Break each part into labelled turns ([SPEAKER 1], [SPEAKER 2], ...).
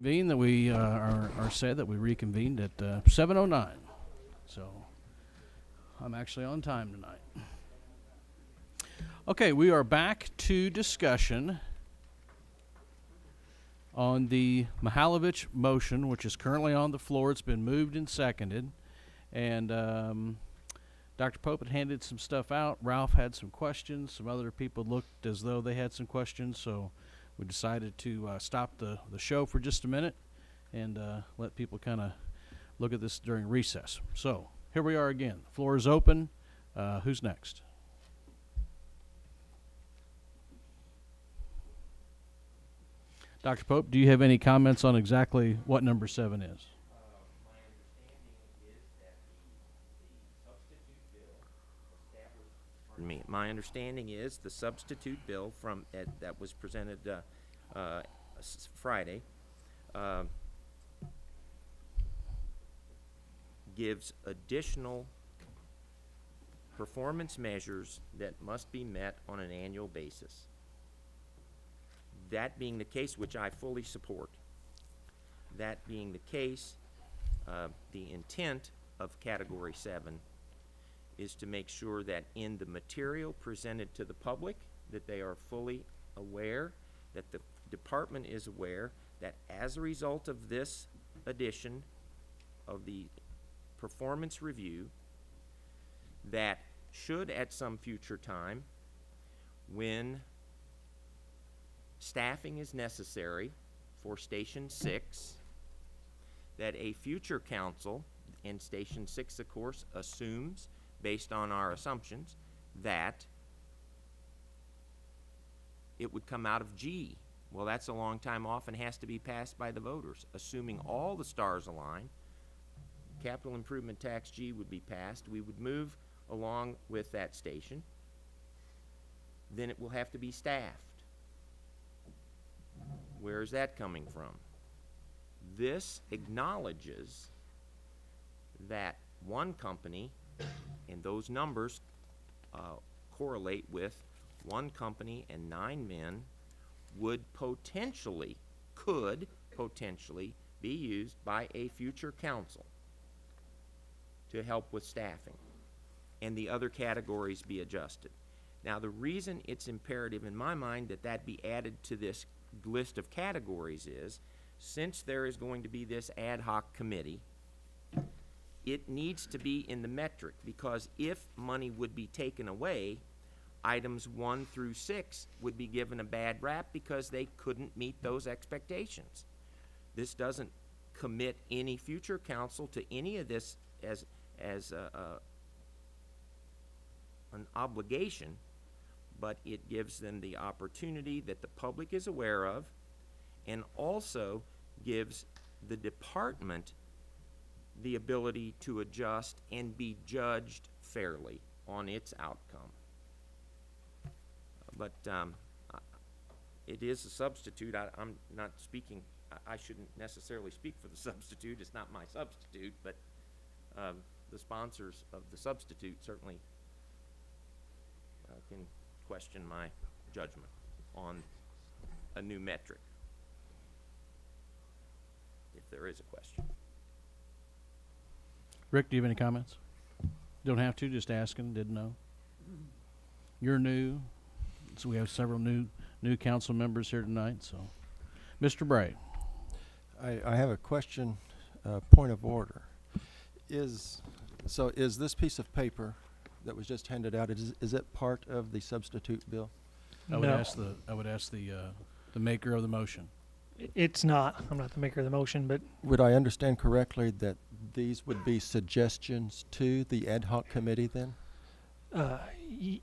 [SPEAKER 1] Convene that we are said that we reconvened at 7:09. So I'm actually on time tonight. Okay, we are back to discussion on the Mihalovich motion, which is currently on the floor. It's been moved and seconded. And Dr. Pope had handed some stuff out. Ralph had some questions. Some other people looked as though they had some questions. So we decided to stop the show for just a minute and let people kind of look at this during recess. So here we are again. The floor is open. Who's next? Dr. Pope, do you have any comments on exactly what number 7 is?
[SPEAKER 2] My understanding is the substitute bill from that was presented Friday gives additional performance measures that must be met on an annual basis. That being the case, which I fully support, that being the case, the intent of Category 7 is to make sure that in the material presented to the public that they are fully aware, that the department is aware that as a result of this addition of the performance review, that should at some future time, when staffing is necessary for Station 6, that a future council, and Station 6 of course assumes, based on our assumptions, that it would come out of G. Well, that's a long time off and has to be passed by the voters. Assuming all the stars align, capital improvement tax G would be passed. We would move along with that station. Then it will have to be staffed. Where is that coming from? This acknowledges that one company, and those numbers correlate with one company and 9 men, could potentially be used by a future council to help with staffing, and the other categories be adjusted. Now, the reason it's imperative in my mind that that be added to this list of categories is, since there is going to be this ad hoc committee, it needs to be in the metric, because if money would be taken away, items 1 through 6 would be given a bad rap because they couldn't meet those expectations. This doesn't commit any future council to any of this as an obligation, but it gives them the opportunity that the public is aware of, and also gives the department the ability to adjust and be judged fairly on its outcome. But it is a substitute. I'm not speaking, I shouldn't necessarily speak for the substitute. It's not my substitute, but the sponsors of the substitute certainly can question my judgment on a new metric, if there is a question.
[SPEAKER 1] Rick, do you have any comments? Don't have to, just asking, didn't know. You're new, so we have several new council members here tonight. So, Mr. Bray.
[SPEAKER 3] I have a question, point of order. Is this piece of paper that was just handed out, is it part of the substitute bill?
[SPEAKER 1] I would ask the maker of the motion.
[SPEAKER 4] It's not. I'm not the maker of the motion, but
[SPEAKER 3] Would I understand correctly that these would be suggestions to the ad hoc committee then?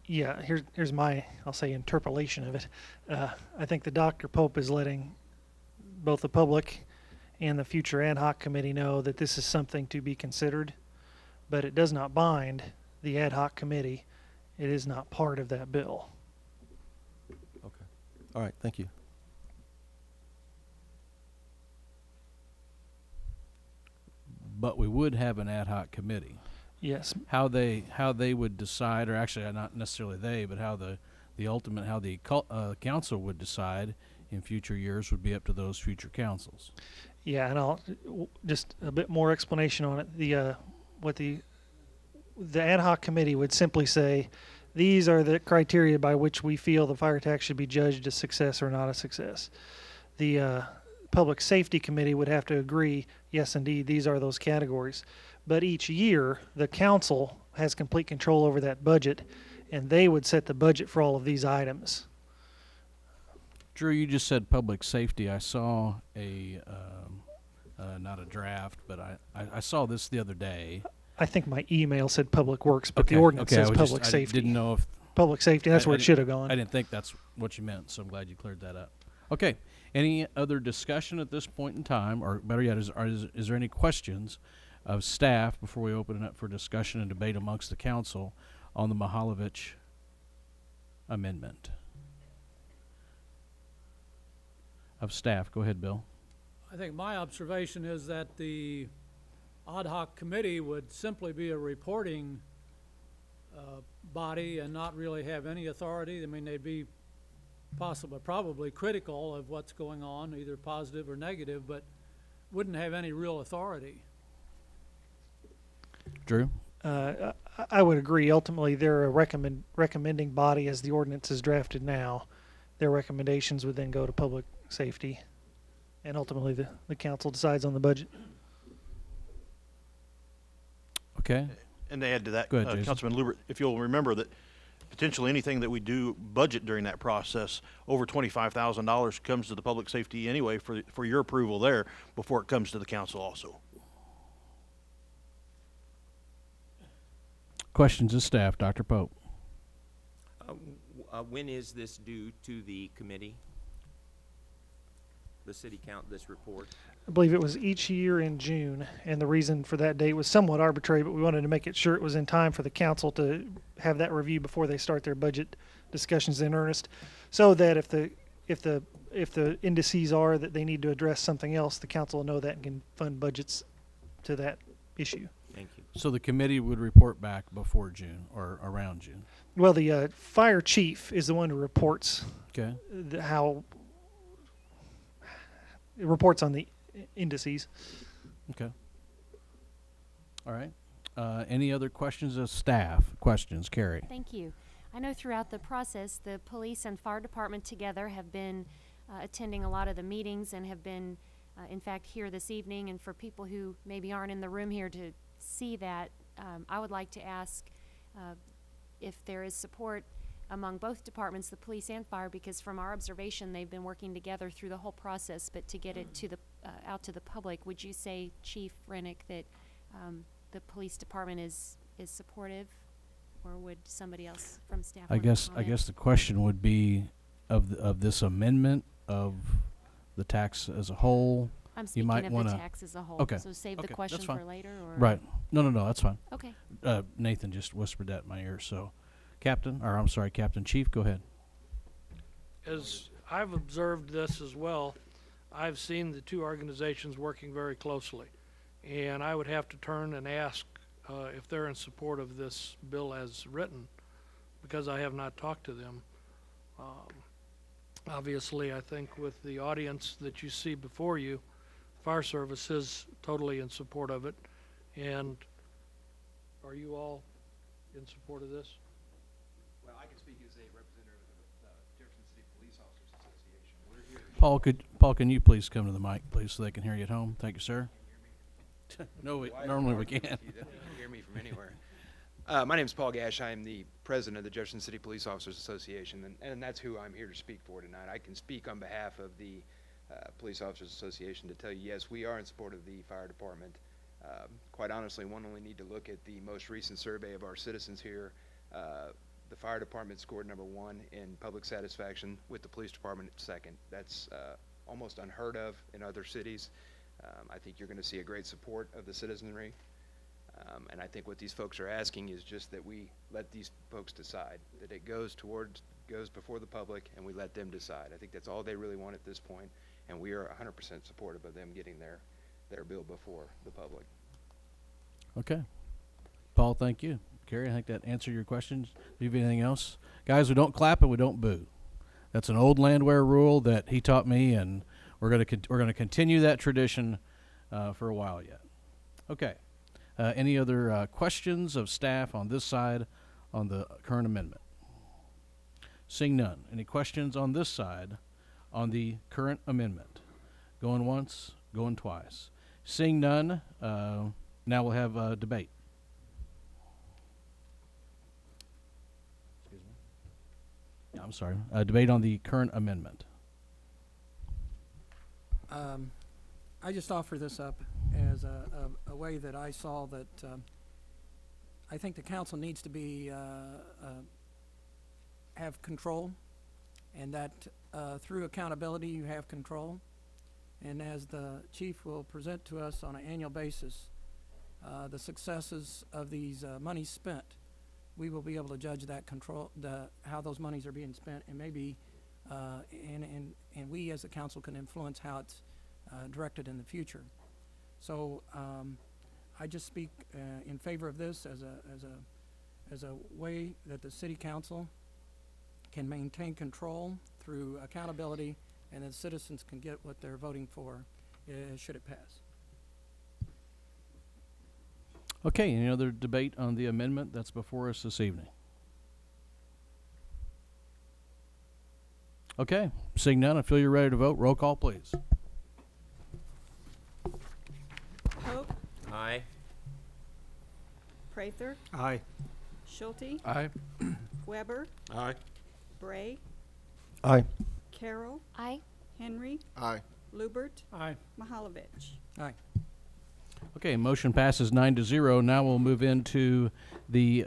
[SPEAKER 4] yeah. Here's my, I'll say, interpolation of it. I think that Dr. Pope is letting both the public and the future ad hoc committee know that this is something to be considered, but it does not bind the ad hoc committee. It is not part of that bill.
[SPEAKER 3] Okay. All right. Thank you.
[SPEAKER 1] But we would have an ad hoc committee.
[SPEAKER 4] Yes.
[SPEAKER 1] How they would decide, or actually not necessarily they, but how the council would decide in future years would be up to those future councils.
[SPEAKER 4] Yeah, and just a bit more explanation on it. The ad hoc committee would simply say, these are the criteria by which we feel the fire tax should be judged a success or not a success. The public safety committee would have to agree, yes, indeed, these are those categories. But each year, the council has complete control over that budget, and they would set the budget for all of these items.
[SPEAKER 1] Drew, you just said public safety. I saw not a draft, but I saw this the other day.
[SPEAKER 4] I think my email said public works, but
[SPEAKER 1] Okay,
[SPEAKER 4] the ordinance
[SPEAKER 1] okay,
[SPEAKER 4] says public
[SPEAKER 1] I
[SPEAKER 4] safety.
[SPEAKER 1] didn't know if
[SPEAKER 4] Public safety, that's where it should have gone.
[SPEAKER 1] I didn't think that's what you meant, so I'm glad you cleared that up. Okay, any other discussion at this point in time, or better yet, is there any questions of staff before we open it up for discussion and debate amongst the council on the Mihaljevic amendment? Of staff, go ahead, Bill.
[SPEAKER 5] I think my observation is that the ad hoc committee would simply be a reporting body and not really have any authority. I mean, they'd be probably critical of what's going on, either positive or negative, but wouldn't have any real authority.
[SPEAKER 1] Drew?
[SPEAKER 4] I would agree. Ultimately, they're a recommending body as the ordinance is drafted now. Their recommendations would then go to public safety, and ultimately the council decides on the budget.
[SPEAKER 1] Okay.
[SPEAKER 6] And to add to that,
[SPEAKER 1] Go ahead, Jason.
[SPEAKER 6] Councilman Lubert, if you'll remember that potentially anything that we do budget during that process, over $25,000 comes to the public safety anyway for your approval there before it comes to the council also.
[SPEAKER 1] Questions of staff, Dr. Pope.
[SPEAKER 2] When is this due to the committee? The city count, this report?
[SPEAKER 4] I believe it was each year in June, and the reason for that date was somewhat arbitrary, but we wanted to make it sure it was in time for the council to have that review before they start their budget discussions in earnest, so that if the indices are that they need to address something else, the council will know that and can fund budgets to that issue.
[SPEAKER 2] Thank you.
[SPEAKER 1] So the committee would report back before June or around June.
[SPEAKER 4] Well, the fire chief is the one who reports
[SPEAKER 1] Okay.
[SPEAKER 4] how it reports on the indices.
[SPEAKER 1] Okay. All right. Any other questions of staff? Questions, Carrie?
[SPEAKER 7] Thank you. I know throughout the process, the police and fire department together have been attending a lot of the meetings and have been, in fact, here this evening. And for people who maybe aren't in the room here to see that, I would like to ask if there is support among both departments, the police and fire, because from our observation, they've been working together through the whole process. But to get it to the out to the public, would you say, Chief Rennick, that the police department is supportive, or would somebody else from staff?
[SPEAKER 1] I guess the question would be of this amendment of the tax as a whole.
[SPEAKER 7] I'm speaking
[SPEAKER 1] might
[SPEAKER 7] of
[SPEAKER 1] wanna-
[SPEAKER 7] the tax as a whole.
[SPEAKER 1] Okay.
[SPEAKER 7] So save
[SPEAKER 1] Okay,
[SPEAKER 7] the question
[SPEAKER 1] that's fine.
[SPEAKER 7] for later, or
[SPEAKER 1] Right. No, that's fine.
[SPEAKER 7] Okay.
[SPEAKER 1] Nathan just whispered that in my ear. So, Captain Chief, go ahead.
[SPEAKER 8] As I've observed this as well, I've seen the two organizations working very closely. And I would have to turn and ask if they're in support of this bill as written, because I have not talked to them. Obviously, I think with the audience that you see before you, Fire Service is totally in support of it. And are you all in support of this?
[SPEAKER 9] Well, I can speak as a representative of the Jefferson City Police Officers Association. We're here.
[SPEAKER 1] Paul, can you please come to the mic, please, so they can hear you at home? Thank you, sir. No, normally we can't.
[SPEAKER 9] You definitely hear me from anywhere. My name is Paul Gash. I am the president of the Jefferson City Police Officers Association, and that's who I'm here to speak for tonight. I can speak on behalf of the Police Officers Association to tell you, yes, we are in support of the fire department. Quite honestly, one only need to look at the most recent survey of our citizens here. The fire department scored #1 in public satisfaction, with the police department second. That's almost unheard of in other cities. I think you're going to see a great support of the citizenry. And I think what these folks are asking is just that we let these folks decide, that it goes before the public, and we let them decide. I think that's all they really want at this point, and we are 100% supportive of them getting their bill before the public.
[SPEAKER 1] Okay. Paul, thank you. Carrie, I think that answered your questions. Do you have anything else? Guys, we don't clap and we don't boo. That's an old landwear rule that he taught me, and we're gonna continue that tradition for a while yet. Okay. Any other questions of staff on this side on the current amendment? Seeing none. Any questions on this side on the current amendment? Going once, going twice. Seeing none, now we'll have a debate. Excuse me. Yeah, I'm sorry. Debate on the current amendment.
[SPEAKER 10] I just offer this up as a way that I saw that I think the council needs to be have control, and that through accountability you have control. And as the chief will present to us on an annual basis the successes of these monies spent, we will be able to judge that control, how those monies are being spent, and maybe and we as a council can influence how it's directed in the future. So I just speak in favor of this as a way that the city council can maintain control through accountability, and that citizens can get what they're voting for should it pass.
[SPEAKER 1] Okay, any other debate on the amendment that's before us this evening? Okay, seeing none, I feel you're ready to vote. Roll call, please.
[SPEAKER 11] Pope,
[SPEAKER 2] Aye.
[SPEAKER 11] Prather,
[SPEAKER 3] Aye.
[SPEAKER 11] Schulte,
[SPEAKER 8] Aye.
[SPEAKER 11] Weber,
[SPEAKER 6] Aye.
[SPEAKER 11] Bray,
[SPEAKER 3] Aye.
[SPEAKER 11] Carroll,
[SPEAKER 7] Aye.
[SPEAKER 11] Henry,
[SPEAKER 6] Aye.
[SPEAKER 11] Lubert,
[SPEAKER 5] Aye.
[SPEAKER 11] Mahalovich.
[SPEAKER 10] Aye.
[SPEAKER 1] Okay, motion passes 9-0. Now we'll move into the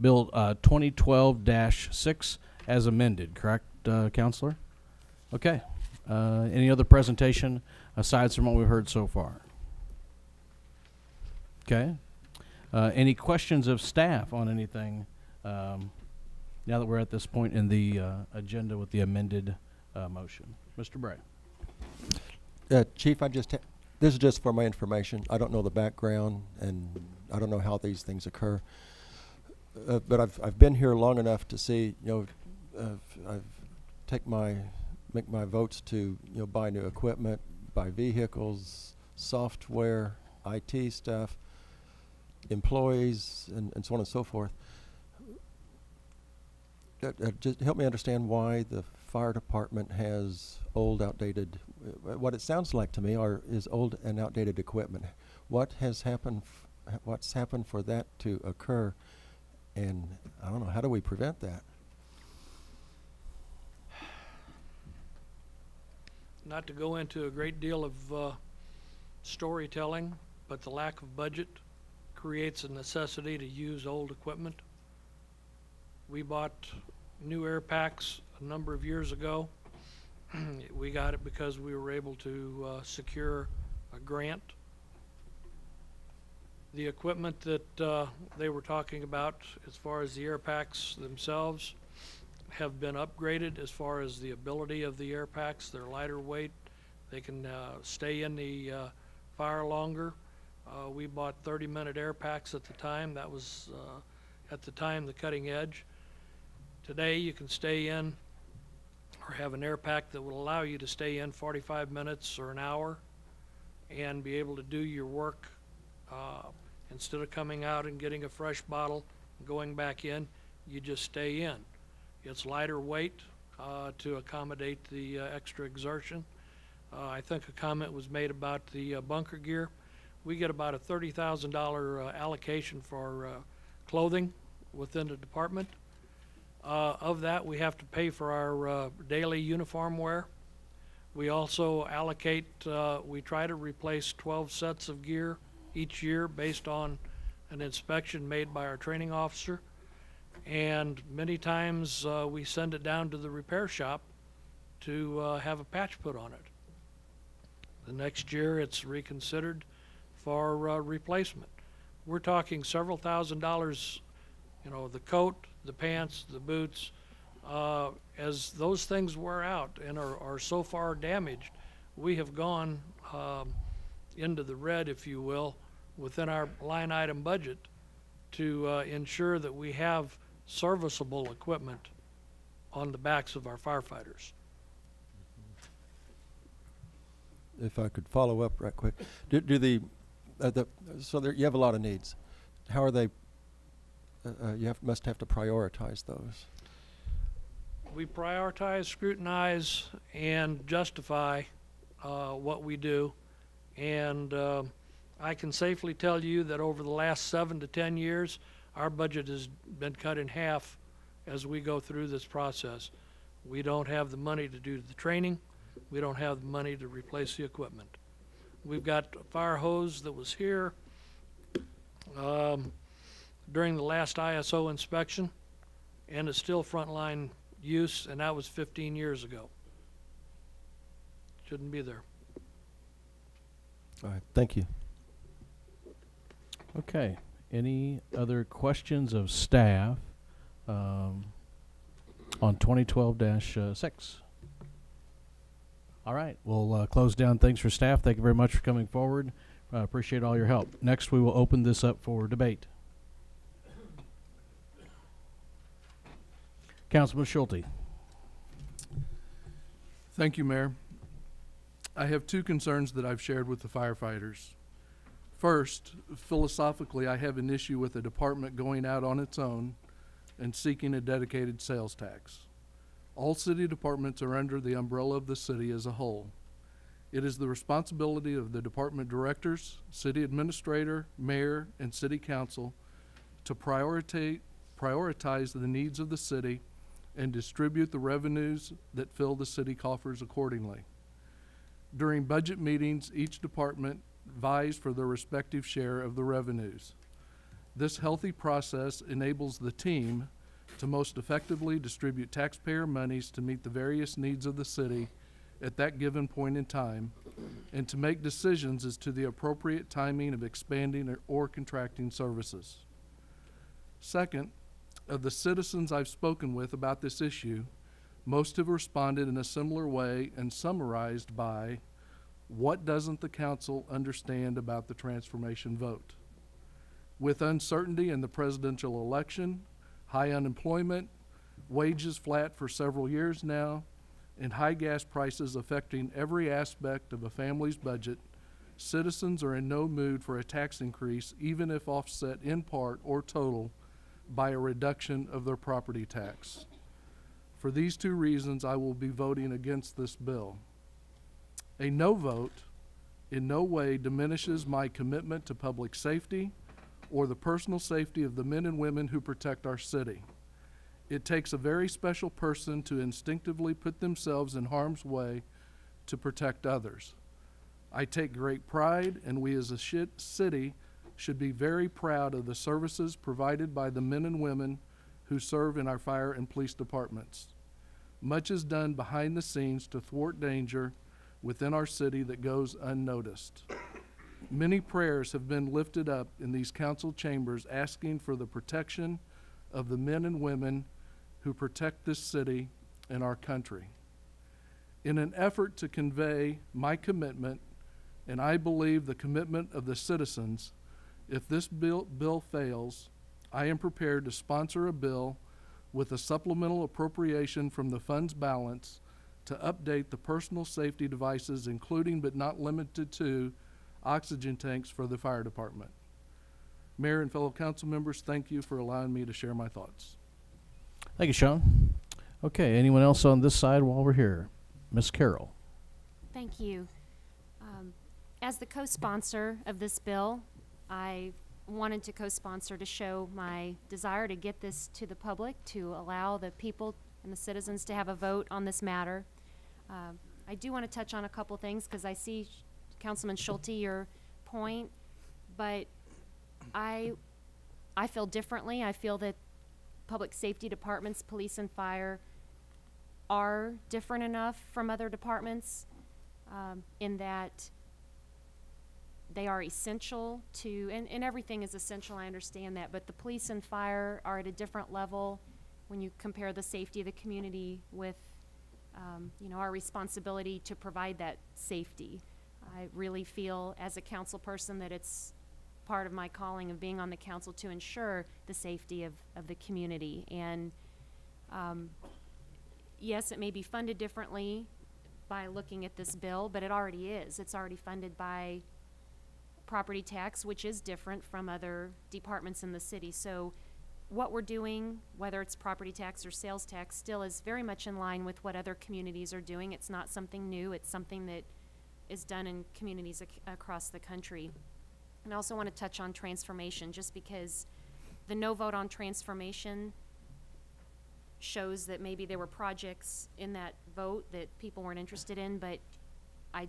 [SPEAKER 1] Bill 2012-6 as amended, correct, Counselor? Okay. Any other presentation aside from what we've heard so far? Okay. Any questions of staff on anything now that we're at this point in the agenda with the amended motion? Mr. Bray.
[SPEAKER 3] Chief, this is just for my information. I don't know the background, and I don't know how these things occur. But I've been here long enough to see, I've make my votes to, buy new equipment, buy vehicles, software, IT stuff, employees, and so on and so forth. Just help me understand why the fire department has old, outdated, what it sounds like to me is old and outdated equipment. What has happened, what's happened for that to occur, and I don't know, how do we prevent that?
[SPEAKER 8] Not to go into a great deal of storytelling, but the lack of budget creates a necessity to use old equipment. We bought new air packs a number of years ago. We got it because we were able to secure a grant. The equipment that they were talking about as far as the air packs themselves have been upgraded as far as the ability of the air packs. They're lighter weight. They can stay in the fire longer. We bought 30-minute air packs at the time. That was at the time the cutting edge. Today you can stay in or have an air pack that will allow you to stay in 45 minutes or an hour and be able to do your work instead of coming out and getting a fresh bottle and going back in. You just stay in. It's lighter weight to accommodate the extra exertion. I think a comment was made about the bunker gear. We get about a $30,000 allocation for clothing within the department. Of that, we have to pay for our daily uniform wear. We also allocate, we try to replace 12 sets of gear each year based on an inspection made by our training officer. And many times we send it down to the repair shop to have a patch put on it. The next year it's reconsidered for replacement. We're talking several $1,000s, the coat, the pants, the boots. As those things wear out and are so far damaged, we have gone into the red, if you will, within our line item budget to ensure that we have serviceable equipment on the backs of our firefighters.
[SPEAKER 3] If I could follow up right quick, do the so there, you have a lot of needs. How are they? Must have to prioritize those.
[SPEAKER 8] We prioritize, scrutinize, and justify what we do. And I can safely tell you that over the last 7 to 10 years, our budget has been cut in half as we go through this process. We don't have the money to do the training. We don't have the money to replace the equipment. We've got a fire hose that was here during the last ISO inspection, and it's still frontline use, and that was 15 years ago. Shouldn't be there.
[SPEAKER 3] All right, thank you.
[SPEAKER 1] Okay. Any other questions of staff on 2012-6? All right, we'll close down. Thanks for staff. Thank you very much for coming forward. Appreciate all your help. Next, we will open this up for debate. Councilman Schulte.
[SPEAKER 12] Thank you, Mayor. I have two concerns that I've shared with the firefighters. First, philosophically, I have an issue with a department going out on its own and seeking a dedicated sales tax. All city departments are under the umbrella of the city as a whole. It is the responsibility of the department directors, city administrator, mayor, and city council to prioritize the needs of the city and distribute the revenues that fill the city coffers accordingly. During budget meetings, each department vies for their respective share of the revenues. This healthy process enables the team to most effectively distribute taxpayer monies to meet the various needs of the city at that given point in time, and to make decisions as to the appropriate timing of expanding or contracting services. Second, of the citizens I've spoken with about this issue, most have responded in a similar way and summarized by, what doesn't the council understand about the transformation vote? With uncertainty in the presidential election, high unemployment, wages flat for several years now, and high gas prices affecting every aspect of a family's budget, citizens are in no mood for a tax increase, even if offset in part or total by a reduction of their property tax. For these two reasons, I will be voting against this bill. A no vote in no way diminishes my commitment to public safety or the personal safety of the men and women who protect our city. It takes a very special person to instinctively put themselves in harm's way to protect others. I take great pride, and we as a city should be very proud of the services provided by the men and women who serve in our fire and police departments. Much is done behind the scenes to thwart danger within our city that goes unnoticed. Many prayers have been lifted up in these council chambers asking for the protection of the men and women who protect this city and our country. In an effort to convey my commitment, and I believe the commitment of the citizens, if this bill fails, I am prepared to sponsor a bill with a supplemental appropriation from the fund's balance to update the personal safety devices, including but not limited to oxygen tanks for the fire department. Mayor and fellow council members, thank you for allowing me to share my thoughts.
[SPEAKER 1] Thank you, Sean. Okay, anyone else on this side while we're here? Ms. Carroll.
[SPEAKER 7] Thank you. As the co-sponsor of this bill, I wanted to co-sponsor to show my desire to get this to the public, to allow the people and the citizens to have a vote on this matter. I do want to touch on a couple things because I see, Councilman Schulte, your point, but I feel differently. I feel that public safety departments, police and fire, are different enough from other departments in that they are essential to, and everything is essential, I understand that, but the police and fire are at a different level when you compare the safety of the community with our responsibility to provide that safety. I really feel as a council person that it's part of my calling of being on the council to ensure the safety of the community. And yes, it may be funded differently by looking at this bill, but it already is. It's already funded by property tax, which is different from other departments in the city. So what we're doing, whether it's property tax or sales tax, still is very much in line with what other communities are doing. It's not something new. It's something that is done in communities across the country. And I also want to touch on transformation, just because the no vote on transformation shows that maybe there were projects in that vote that people weren't interested in, but I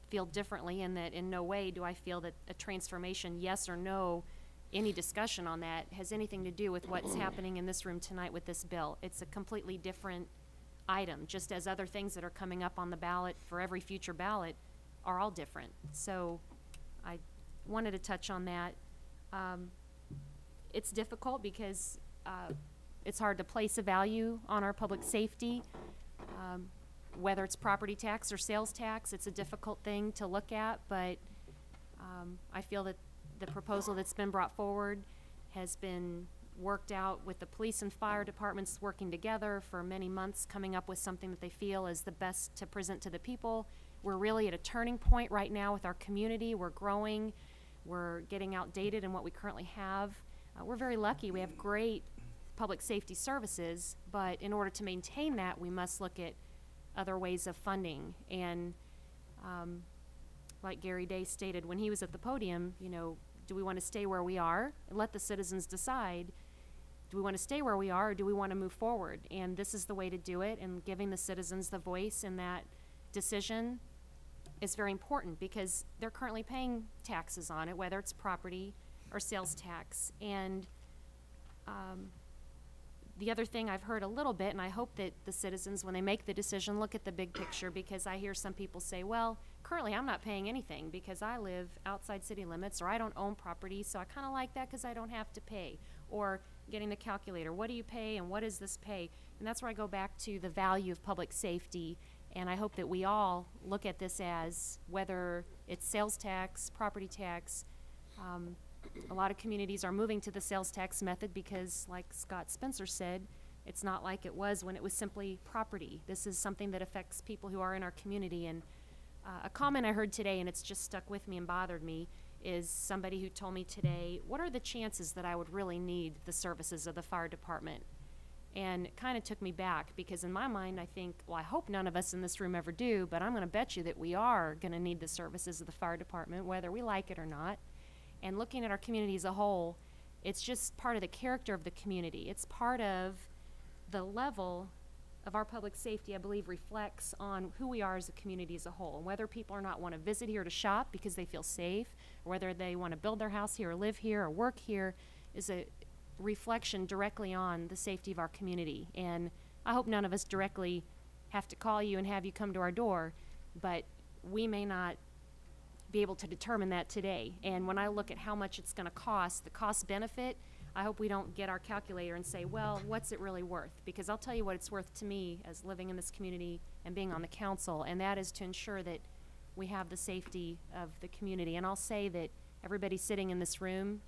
[SPEAKER 7] feel differently in that in no way do I feel that a transformation, yes or no, any discussion on that has anything to do with what's happening in this room tonight with this bill. It's a completely different item, just as other things that are coming up on the ballot for every future ballot are all different. So I wanted to touch on that. It's difficult because it's hard to place a value on our public safety. Whether it's property tax or sales tax, it's a difficult thing to look at, but I feel that the proposal that's been brought forward has been worked out with the police and fire departments working together for many months, coming up with something that they feel is the best to present to the people. We're really at a turning point right now with our community. We're growing. We're getting outdated in what we currently have. We're very lucky. We have great public safety services, but in order to maintain that, we must look at other ways of funding. And like Gary Day stated when he was at the podium, you know, do we want to stay where we are and let the citizens decide? Do we want to stay where we are, or do we want to move forward? And this is the way to do it, and giving the citizens the voice in that decision is very important, because they're currently paying taxes on it, whether it's property or sales tax. And the other thing I've heard a little bit, and I hope that the citizens, when they make the decision, look at the big picture, because I hear some people say, well, currently I'm not paying anything because I live outside city limits, or I don't own property, so I kind of like that because I don't have to pay. Or getting the calculator, what do you pay and what does this pay? And that's where I go back to the value of public safety. And I hope that we all look at this as, whether it's sales tax, property tax. A lot of communities are moving to the sales tax method because, like Scott Spencer said, it's not like it was when it was simply property. This is something that affects people who are in our community. And a comment I heard today, and it's just stuck with me and bothered me, is somebody who told me today, what are the chances that I would really need the services of the fire department? And it kind of took me back, because in my mind I think, well, I hope none of us in this room ever do, but I'm going to bet you that we are going to need the services of the fire department, whether we like it or not. And looking at our community as a whole, it's just part of the character of the community. It's part of the level of our public safety, I believe, reflects on who we are as a community as a whole. And whether people or not want to visit here to shop because they feel safe, or whether they want to build their house here or live here or work here, is a reflection directly on the safety of our community. And I hope none of us directly have to call you and have you come to our door, but we may not be able to determine that today. And when I look at how much it's going to cost, the cost benefit, I hope we don't get our calculator and say, well, what's it really worth? Because I'll tell you what it's worth to me as living in this community and being on the council, and that is to ensure that we have the safety of the community. And I'll say that everybody sitting in this room,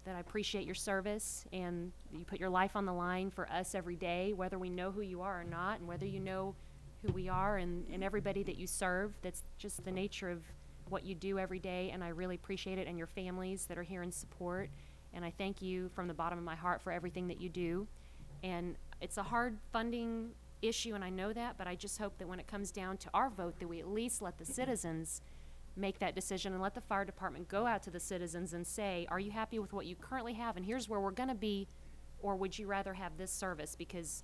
[SPEAKER 7] that I appreciate your service, and you put your life on the line for us every day, whether we know who you are or not, and whether you know who we are, and everybody that you serve. That's just the nature of what you do every day, and I really appreciate it, and your families that are here in support. And I thank you from the bottom of my heart for everything that you do. And it's a hard funding issue, and I know that, but I just hope that when it comes down to our vote, that we at least let the citizens make that decision, and let the fire department go out to the citizens and say, are you happy with what you currently have, and here's where we're going to be, or would you rather have this service? Because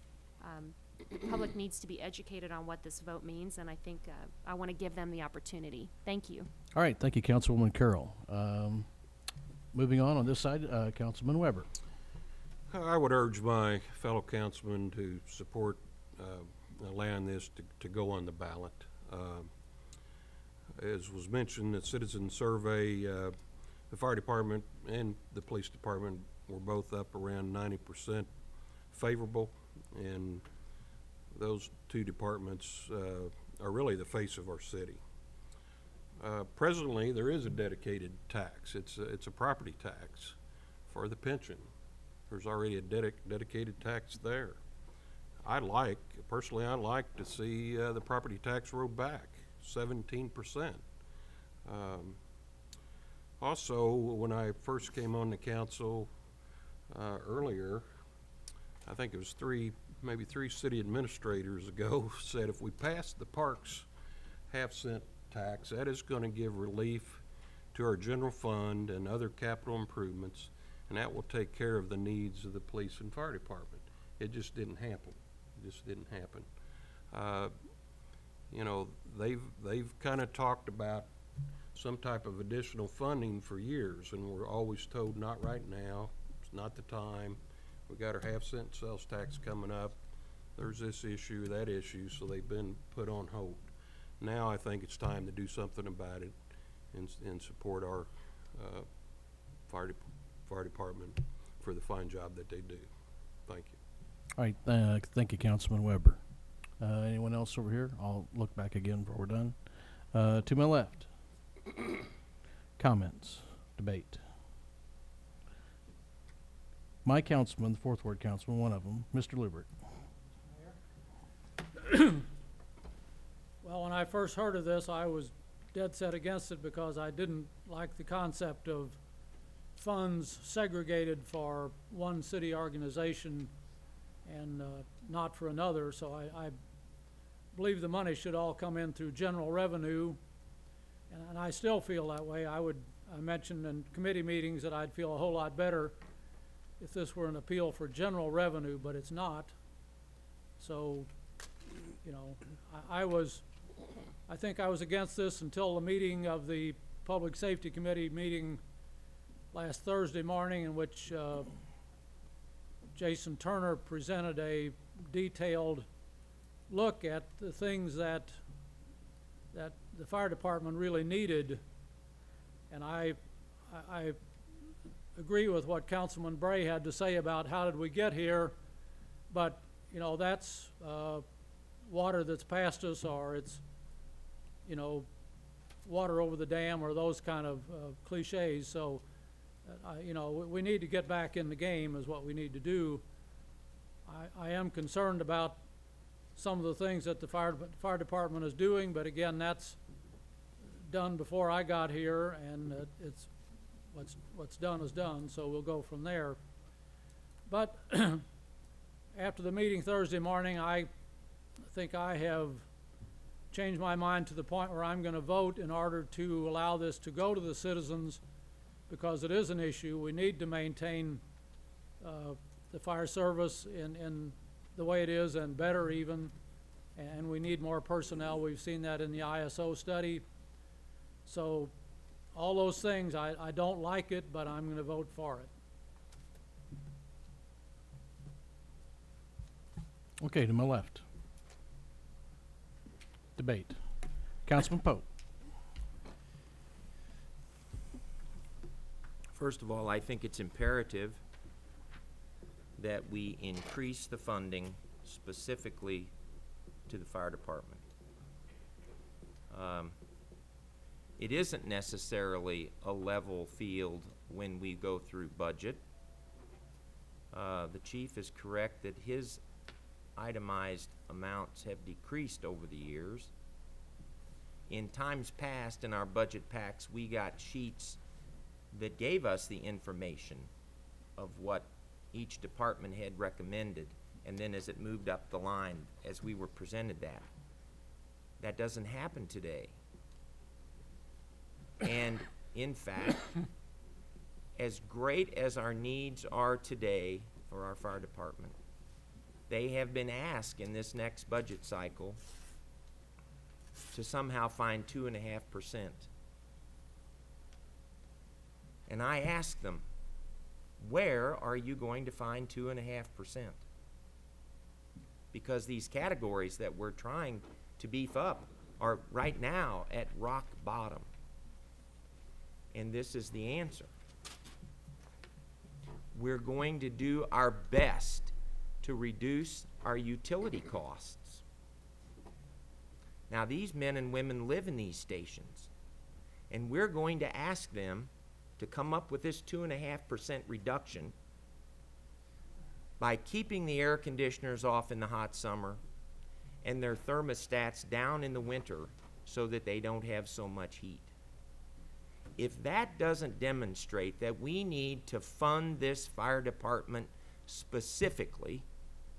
[SPEAKER 7] the public needs to be educated on what this vote means, and I think I want to give them the opportunity. Thank you.
[SPEAKER 1] All right, thank you, Councilwoman Carroll. Moving on this side, Councilman Weber.
[SPEAKER 13] I would urge my fellow councilmen to support allowing this to go on the ballot. As was mentioned, the citizen survey, the fire department and the police department were both up around 90% favorable, and those two departments are really the face of our city. Presently, there is a dedicated tax. It's a property tax for the pension. There's already a dedicated tax there. personally, I'd like to see the property tax rolled back 17%. Also, when I first came on the council earlier, I think it was maybe three city administrators ago, said if we pass the parks half-cent tax, that is going to give relief to our general fund and other capital improvements, and that will take care of the needs of the police and fire department. It just didn't happen. It just didn't happen. You know, they've kind of talked about some type of additional funding for years, and we're always told not right now. It's not the time. We got our half-cent sales tax coming up. There's this issue, that issue, so they've been put on hold. Now I think it's time to do something about it and support our fire department for the fine job that they do. Thank you.
[SPEAKER 1] All right, thank you, Councilman Weber. Anyone else over here? I'll look back again before we're done. To my left. Comments, debate. My councilman, the fourth ward councilman, one of them, Mr. Lubert.
[SPEAKER 5] Well, when I first heard of this, I was dead set against it because I didn't like the concept of funds segregated for one city organization and not for another. So I believe the money should all come in through general revenue, and I still feel that way. I mentioned in committee meetings that I'd feel a whole lot better if this were an appeal for general revenue, but it's not. So, you know, I think I was against this until the meeting of the Public Safety Committee meeting last Thursday morning, in which Jason Turner presented a detailed look at the things that the fire department really needed. And I agree with what Councilman Bray had to say about how did we get here, but you know, that's water that's past us, or it's, you know, water over the dam, or those kind of cliches. So you know, we need to get back in the game is what we need to do. I am concerned about some of the things that the fire department is doing, but again, that's done before I got here, and it's what's done is done, so we'll go from there. But after the meeting Thursday morning, I think I have changed my mind to the point where I'm going to vote in order to allow this to go to the citizens, because it is an issue. We need to maintain the fire service in the way it is, and better even, and we need more personnel. We've seen that in the ISO study. So all those things, I don't like it, but I'm going to vote for it.
[SPEAKER 1] Okay, to my left. Debate. Councilman Pope.
[SPEAKER 2] First of all, I think it's imperative that we increase the funding specifically to the fire department. It isn't necessarily a level field when we go through budget. The chief is correct that his itemized amounts have decreased over the years. In times past, in our budget packs, we got sheets that gave us the information of what each department had recommended, and then as it moved up the line, as we were presented that. That doesn't happen today. And in fact, as great as our needs are today for our fire department, they have been asked in this next budget cycle to somehow find 2.5%. And I asked them, where are you going to find 2.5%? Because these categories that we're trying to beef up are right now at rock bottom. And this is the answer. We're going to do our best to reduce our utility costs. Now, these men and women live in these stations, and we're going to ask them to come up with this 2.5% reduction by keeping the air conditioners off in the hot summer and their thermostats down in the winter so that they don't have so much heat. If that doesn't demonstrate that we need to fund this fire department specifically,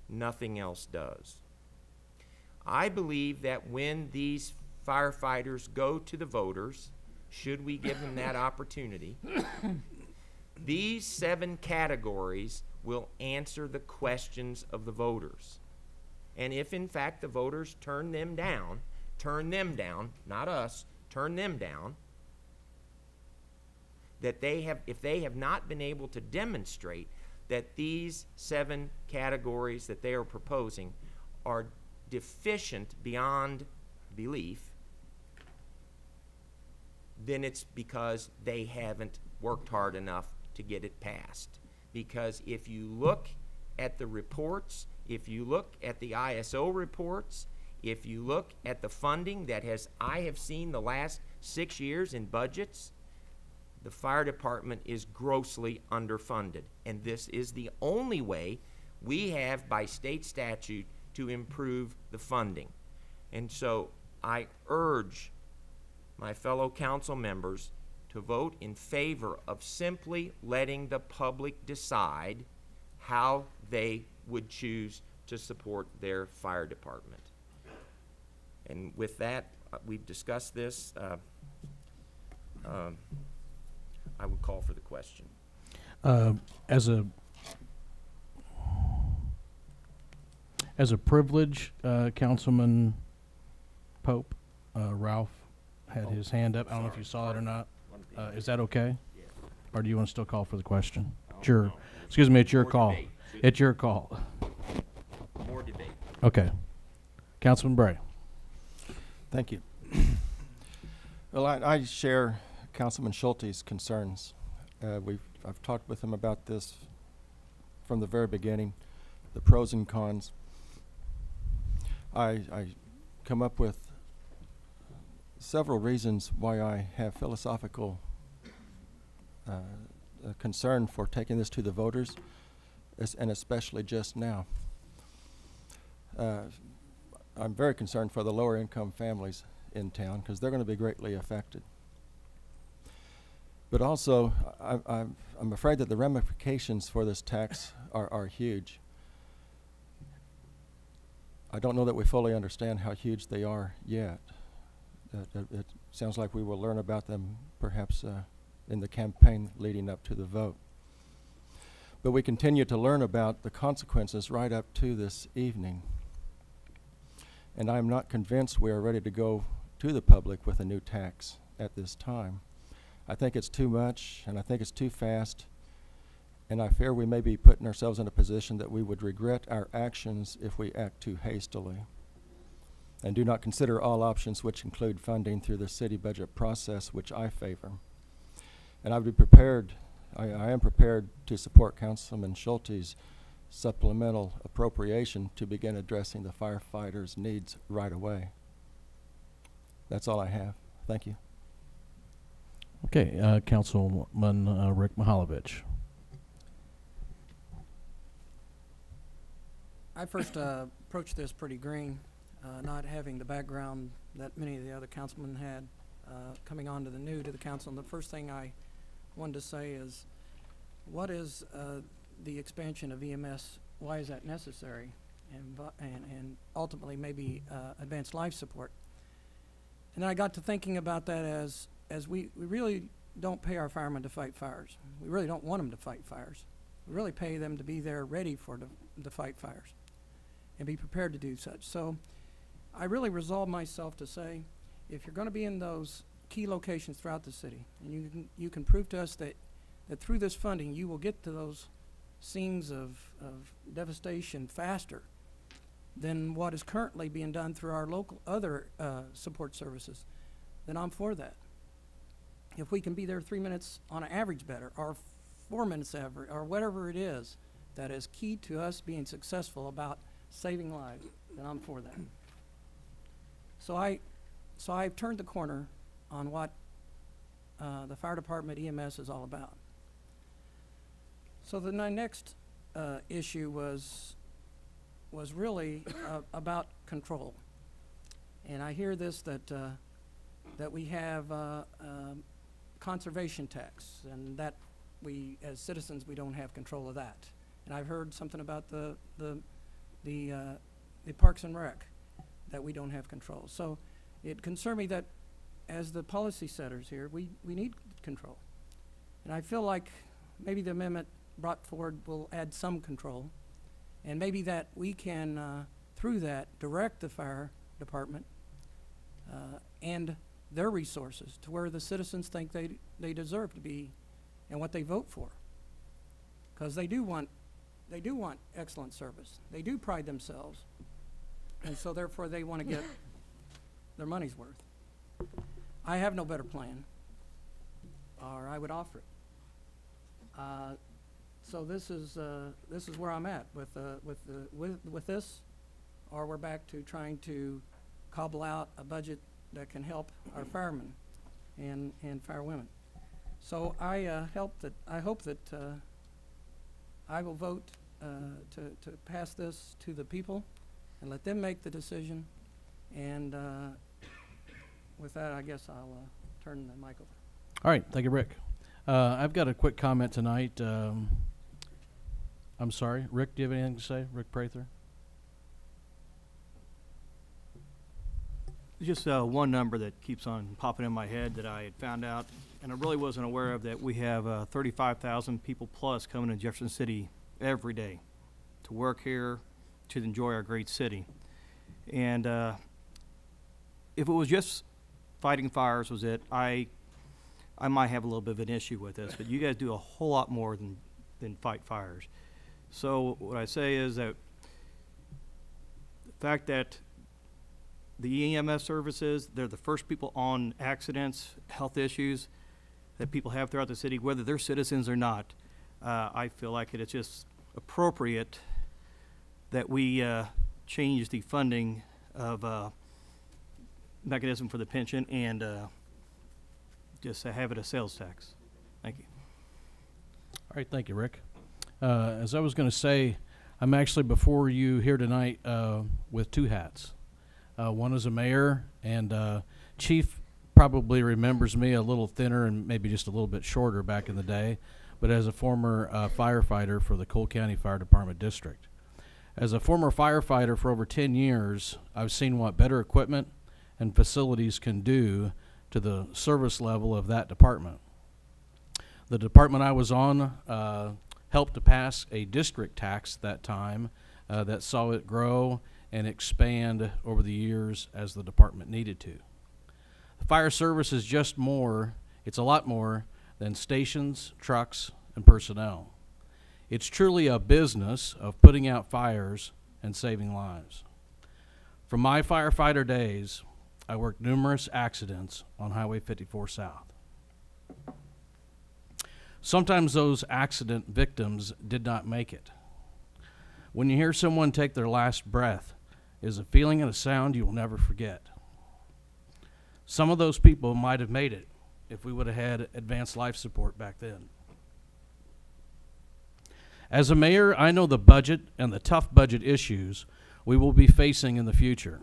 [SPEAKER 2] nothing else does. I believe that when these firefighters go to the voters, should we give them that opportunity, these 7 categories will answer the questions of the voters. And if in fact the voters turn them down, not us, turn them down, that if they have not been able to demonstrate that these 7 categories that they are proposing are deficient beyond belief, then it's because they haven't worked hard enough to get it passed. Because if you look at the reports, if you look at the ISO reports, if you look at the funding that I have seen the last 6 years in budgets, the fire department is grossly underfunded. And this is the only way we have by state statute to improve the funding. And so I urge my fellow council members to vote in favor of simply letting the public decide how they would choose to support their fire department. And with that, we've discussed this. I would call for the question.
[SPEAKER 1] As a privilege, Councilman Pope, Ralph had his hand up. I don't know if you saw it or not. Is that okay?
[SPEAKER 2] Yeah.
[SPEAKER 1] Or do you want to still call for the question? Sure. Excuse me, it's your call.
[SPEAKER 2] debate.
[SPEAKER 1] It's your call.
[SPEAKER 2] More debate.
[SPEAKER 1] Okay. Councilman Bray.
[SPEAKER 3] Thank you. Well, I share Councilman Schulte's concerns. I've talked with him about this from the very beginning, the pros and cons. I come up with several reasons why I have philosophical concern for taking this to the voters, and especially just now. I'm very concerned for the lower income families in town because they're going to be greatly affected. But also, I'm afraid that the ramifications for this tax are huge. I don't know that we fully understand how huge they are yet. It sounds like we will learn about them perhaps in the campaign leading up to the vote. But we continue to learn about the consequences right up to this evening. And I'm not convinced we are ready to go to the public with a new tax at this time. I think it's too much, and I think it's too fast, and I fear we may be putting ourselves in a position that we would regret our actions if we act too hastily and do not consider all options, which include funding through the city budget process, which I favor. And I would be prepared, I am prepared to support Councilman Schulte's supplemental appropriation to begin addressing the firefighters' needs right away. That's all I have. Thank you.
[SPEAKER 1] Okay, Councilman Rick Mihalovich.
[SPEAKER 10] I first approached this pretty green, not having the background that many of the other councilmen had, coming on to the council. And the first thing I wanted to say is, what is the expansion of EMS? Why is that necessary? And ultimately maybe advanced life support. And then I got to thinking about that as we really don't pay our firemen to fight fires. We really don't want them to fight fires. We really pay them to be there ready to fight fires and be prepared to do such. So I really resolved myself to say, if you're going to be in those key locations throughout the city, and you can prove to us that through this funding you will get to those scenes of devastation faster than what is currently being done through our local other support services, then I'm for that. If we can be there 3 minutes on an average better, or 4 minutes average, or whatever it is that is key to us being successful about saving lives, then I'm for that. So I've turned the corner on what the fire department EMS is all about. So then my next issue was really about control. And I hear this that we have conservation tax, and that we, as citizens, we don't have control of that. And I've heard something about the Parks and Rec, that we don't have control. So it concerned me that as the policy setters here, we need control. And I feel like maybe the amendment brought forward will add some control, and maybe that we can, through that, direct the fire department and their resources to where the citizens think they deserve to be and what they vote for. Because they do want excellent service. They do pride themselves, and so therefore they want to get their money's worth. I have no better plan, or I would offer it. So this is where I'm at with this, or we're back to trying to cobble out a budget that can help our firemen and firewomen. So I hope that I will vote to pass this to the people and let them make the decision. And with that, I guess I'll turn the mic over.
[SPEAKER 1] All right, thank you, Rick. I've got a quick comment tonight. I'm sorry, Rick, do you have anything to say? Rick Prather?
[SPEAKER 14] Just one number that keeps on popping in my head that I had found out, and I really wasn't aware of, that we have 35,000 people plus coming to Jefferson City every day to work here, to enjoy our great city. And if it was just fighting fires was it, I might have a little bit of an issue with this, but you guys do a whole lot more than fight fires. So what I say is that the fact that the EMS services, they're the first people on accidents, health issues that people have throughout the city, whether they're citizens or not. I feel like it's just appropriate that we change the funding of mechanism for the pension and just have it a sales tax. Thank you.
[SPEAKER 1] All right, thank you, Rick. As I was going to say, I'm actually before you here tonight with two hats. One is a mayor, and Chief probably remembers me a little thinner and maybe just a little bit shorter back in the day, but as a former firefighter for the Cole County Fire Department District. As a former firefighter for over 10 years, I've seen what better equipment and facilities can do to the service level of that department. The department I was on helped to pass a district tax that time that saw it grow and expand over the years as the department needed to. The fire service is just more, it's a lot more than stations, trucks, and personnel. It's truly a business of putting out fires and saving lives. From my firefighter days, I worked numerous accidents on Highway 54 South. Sometimes those accident victims did not make it. When you hear someone take their last breath, is a feeling and a sound you will never forget. Some of those people might have made it if we would have had advanced life support back then. As a mayor, I know the budget and the tough budget issues we will be facing in the future.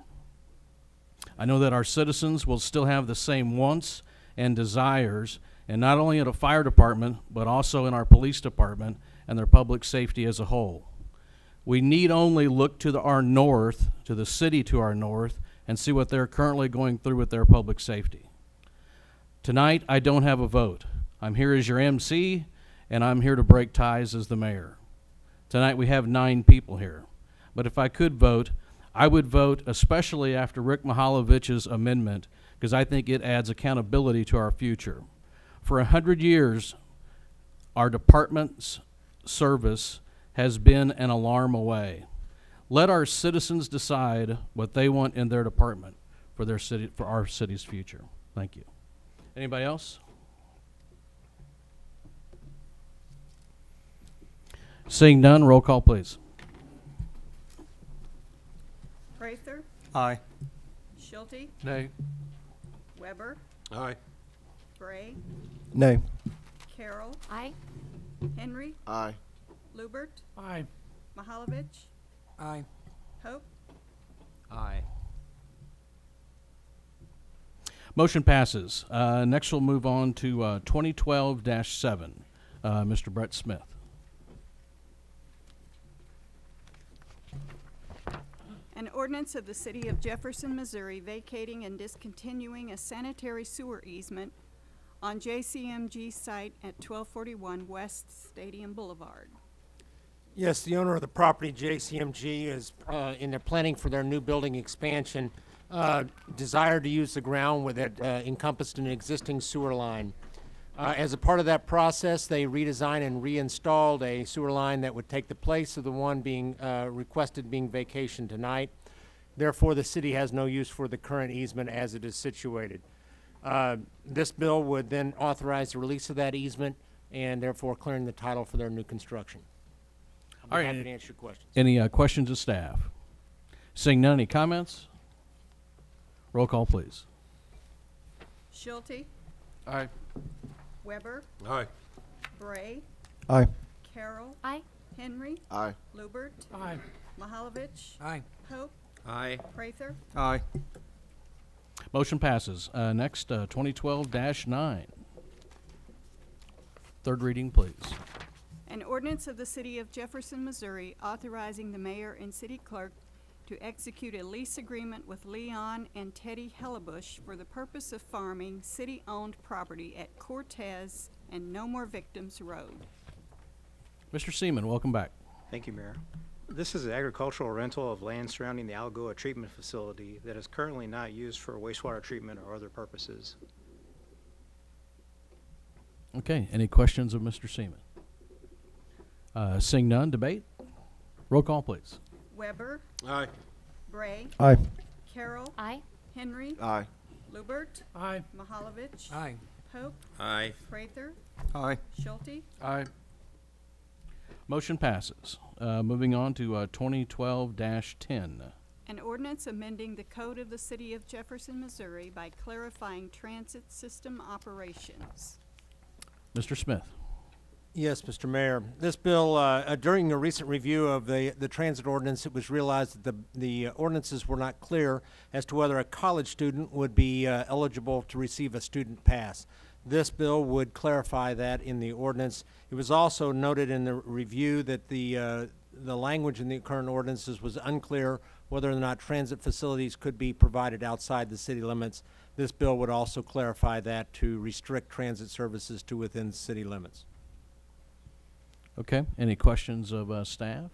[SPEAKER 1] I know that our citizens will still have the same wants and desires, and not only in a fire department, but also in our police department and their public safety as a whole. We need only look to our north, to the city to our north, and see what they're currently going through with their public safety. Tonight, I don't have a vote. I'm here as your MC, and I'm here to break ties as the mayor. Tonight, we have 9 people here. But if I could vote, I would vote especially after Rick Mihalovich's amendment, because I think it adds accountability to our future. For 100 years, our department's service has been an alarm away. Let our citizens decide what they want in their department for their city, for our city's future. Thank you. Anybody else? Seeing none, roll call, please.
[SPEAKER 11] Prather,
[SPEAKER 14] Aye.
[SPEAKER 11] Schulte,
[SPEAKER 12] Nay.
[SPEAKER 11] Weber,
[SPEAKER 13] Aye.
[SPEAKER 11] Bray,
[SPEAKER 3] Nay.
[SPEAKER 11] Carroll,
[SPEAKER 7] Aye.
[SPEAKER 11] Henry,
[SPEAKER 15] Aye.
[SPEAKER 11] Lubert,
[SPEAKER 5] Aye.
[SPEAKER 11] Mahalovich,
[SPEAKER 10] Aye.
[SPEAKER 11] Pope,
[SPEAKER 2] Aye.
[SPEAKER 1] Motion passes. Next, we'll move on to 2012-7. Mr. Brett Smith.
[SPEAKER 11] An ordinance of the City of Jefferson, Missouri vacating and discontinuing a sanitary sewer easement on JCMG site at 1241 West Stadium Boulevard.
[SPEAKER 15] Yes, the owner of the property, JCMG, is in their planning for their new building expansion, desired to use the ground with it encompassed an existing sewer line. As a part of that process, they redesigned and reinstalled a sewer line that would take the place of the one being requested being vacationed tonight. Therefore, the city has no use for the current easement as it is situated. This bill would then authorize the release of that easement and therefore clearing the title for their new construction.
[SPEAKER 1] All right.
[SPEAKER 15] Happy to answer your questions.
[SPEAKER 1] Any questions of staff? Seeing none, any comments? Roll call, please.
[SPEAKER 11] Schulte,
[SPEAKER 12] Aye.
[SPEAKER 11] Weber,
[SPEAKER 13] Aye.
[SPEAKER 11] Bray,
[SPEAKER 3] Aye.
[SPEAKER 11] Carroll,
[SPEAKER 7] Aye.
[SPEAKER 11] Henry,
[SPEAKER 3] Aye.
[SPEAKER 11] Lubert,
[SPEAKER 5] Aye.
[SPEAKER 11] Mahalovich,
[SPEAKER 10] Aye.
[SPEAKER 11] Pope,
[SPEAKER 2] Aye.
[SPEAKER 11] Prather,
[SPEAKER 14] Aye.
[SPEAKER 1] Motion passes. Next, 2012-9. Third reading, please.
[SPEAKER 11] an ordinance of the City of Jefferson, Missouri authorizing the mayor and city clerk to execute a lease agreement with Leon and Teddy Hellebush for the purpose of farming city-owned property at Cortez and No More Victims Road.
[SPEAKER 1] Mr. Seaman, welcome back.
[SPEAKER 16] Thank you, Mayor. This is an agricultural rental of land surrounding the Algoa treatment facility that is currently not used for wastewater treatment or other purposes.
[SPEAKER 1] Okay, any questions of Mr. Seaman? Seeing none, debate? Roll call, please.
[SPEAKER 11] Weber,
[SPEAKER 13] Aye.
[SPEAKER 11] Bray,
[SPEAKER 3] Aye.
[SPEAKER 11] Carroll,
[SPEAKER 7] Aye.
[SPEAKER 11] Henry,
[SPEAKER 3] Aye.
[SPEAKER 11] Lubert,
[SPEAKER 5] Aye.
[SPEAKER 11] Mahalovich,
[SPEAKER 10] Aye.
[SPEAKER 11] Pope,
[SPEAKER 2] Aye.
[SPEAKER 11] Prather,
[SPEAKER 14] Aye.
[SPEAKER 11] Schulte,
[SPEAKER 12] Aye.
[SPEAKER 1] Motion passes. Moving on to 2012-10.
[SPEAKER 11] an ordinance amending the code of the City of Jefferson, Missouri by clarifying transit system operations.
[SPEAKER 1] Mr. Smith.
[SPEAKER 15] Yes, Mr. Mayor. This bill, during a recent review of the transit ordinance, it was realized that the ordinances were not clear as to whether a college student would be eligible to receive a student pass. This bill would clarify that in the ordinance. It was also noted in the review that the language in the current ordinances was unclear whether or not transit facilities could be provided outside the city limits. This bill would also clarify that to restrict transit services to within city limits.
[SPEAKER 1] Okay, any questions of staff?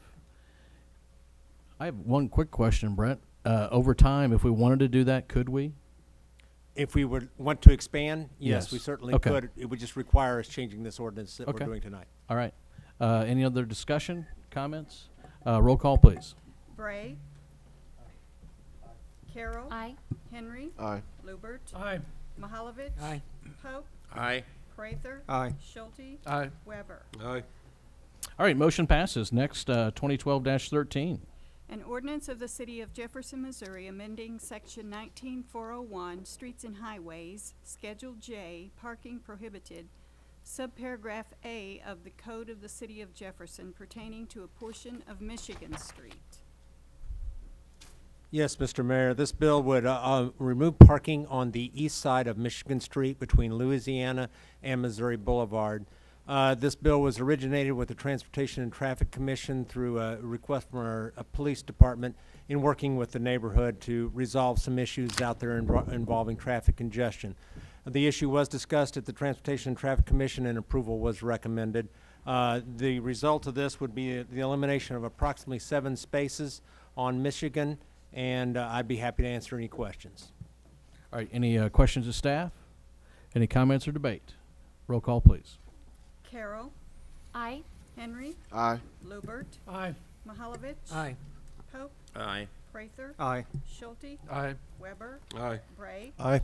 [SPEAKER 1] I have one quick question, Brent. Over time, if we wanted to do that, could we?
[SPEAKER 15] If we would want to expand, yes,
[SPEAKER 1] Yes.
[SPEAKER 15] we certainly
[SPEAKER 1] Okay.
[SPEAKER 15] could. It would just require us changing this ordinance that
[SPEAKER 1] Okay.
[SPEAKER 15] we're doing tonight.
[SPEAKER 1] All right. Any other discussion, comments? Roll call, please.
[SPEAKER 11] Bray, Carroll,
[SPEAKER 7] Aye.
[SPEAKER 11] Henry,
[SPEAKER 3] Aye.
[SPEAKER 11] Lubert,
[SPEAKER 5] Aye.
[SPEAKER 11] Mahalovich,
[SPEAKER 10] Aye.
[SPEAKER 11] Pope,
[SPEAKER 2] Aye.
[SPEAKER 11] Prather,
[SPEAKER 14] Aye.
[SPEAKER 11] Schulte,
[SPEAKER 12] Aye.
[SPEAKER 11] Weber.
[SPEAKER 13] Aye.
[SPEAKER 1] All right, motion passes. Next, 2012-13.
[SPEAKER 11] An ordinance of the City of Jefferson, Missouri amending Section 19401, Streets and Highways, Schedule J, Parking Prohibited, Subparagraph A of the Code of the City of Jefferson pertaining to a portion of Michigan Street.
[SPEAKER 15] Yes, Mr. Mayor, this bill would remove parking on the east side of Michigan Street between Louisiana and Missouri Boulevard. This bill was originated with the Transportation and Traffic Commission through a request from our police department in working with the neighborhood to resolve some issues out there involving traffic congestion. The issue was discussed at the Transportation and Traffic Commission and approval was recommended. The result of this would be the elimination of approximately 7 spaces on Michigan, and I'd be happy to answer any questions.
[SPEAKER 1] All right, any questions of staff? Any comments or debate? Roll call, please.
[SPEAKER 11] Carroll,
[SPEAKER 7] Aye.
[SPEAKER 11] Henry,
[SPEAKER 3] Aye.
[SPEAKER 11] Lubert,
[SPEAKER 5] Aye.
[SPEAKER 11] Mahalovich,
[SPEAKER 10] Aye.
[SPEAKER 11] Pope,
[SPEAKER 2] Aye.
[SPEAKER 11] Prather,
[SPEAKER 14] Aye.
[SPEAKER 11] Schulte,
[SPEAKER 12] Aye.
[SPEAKER 11] Weber,
[SPEAKER 13] Aye.
[SPEAKER 11] Bray.
[SPEAKER 3] Aye.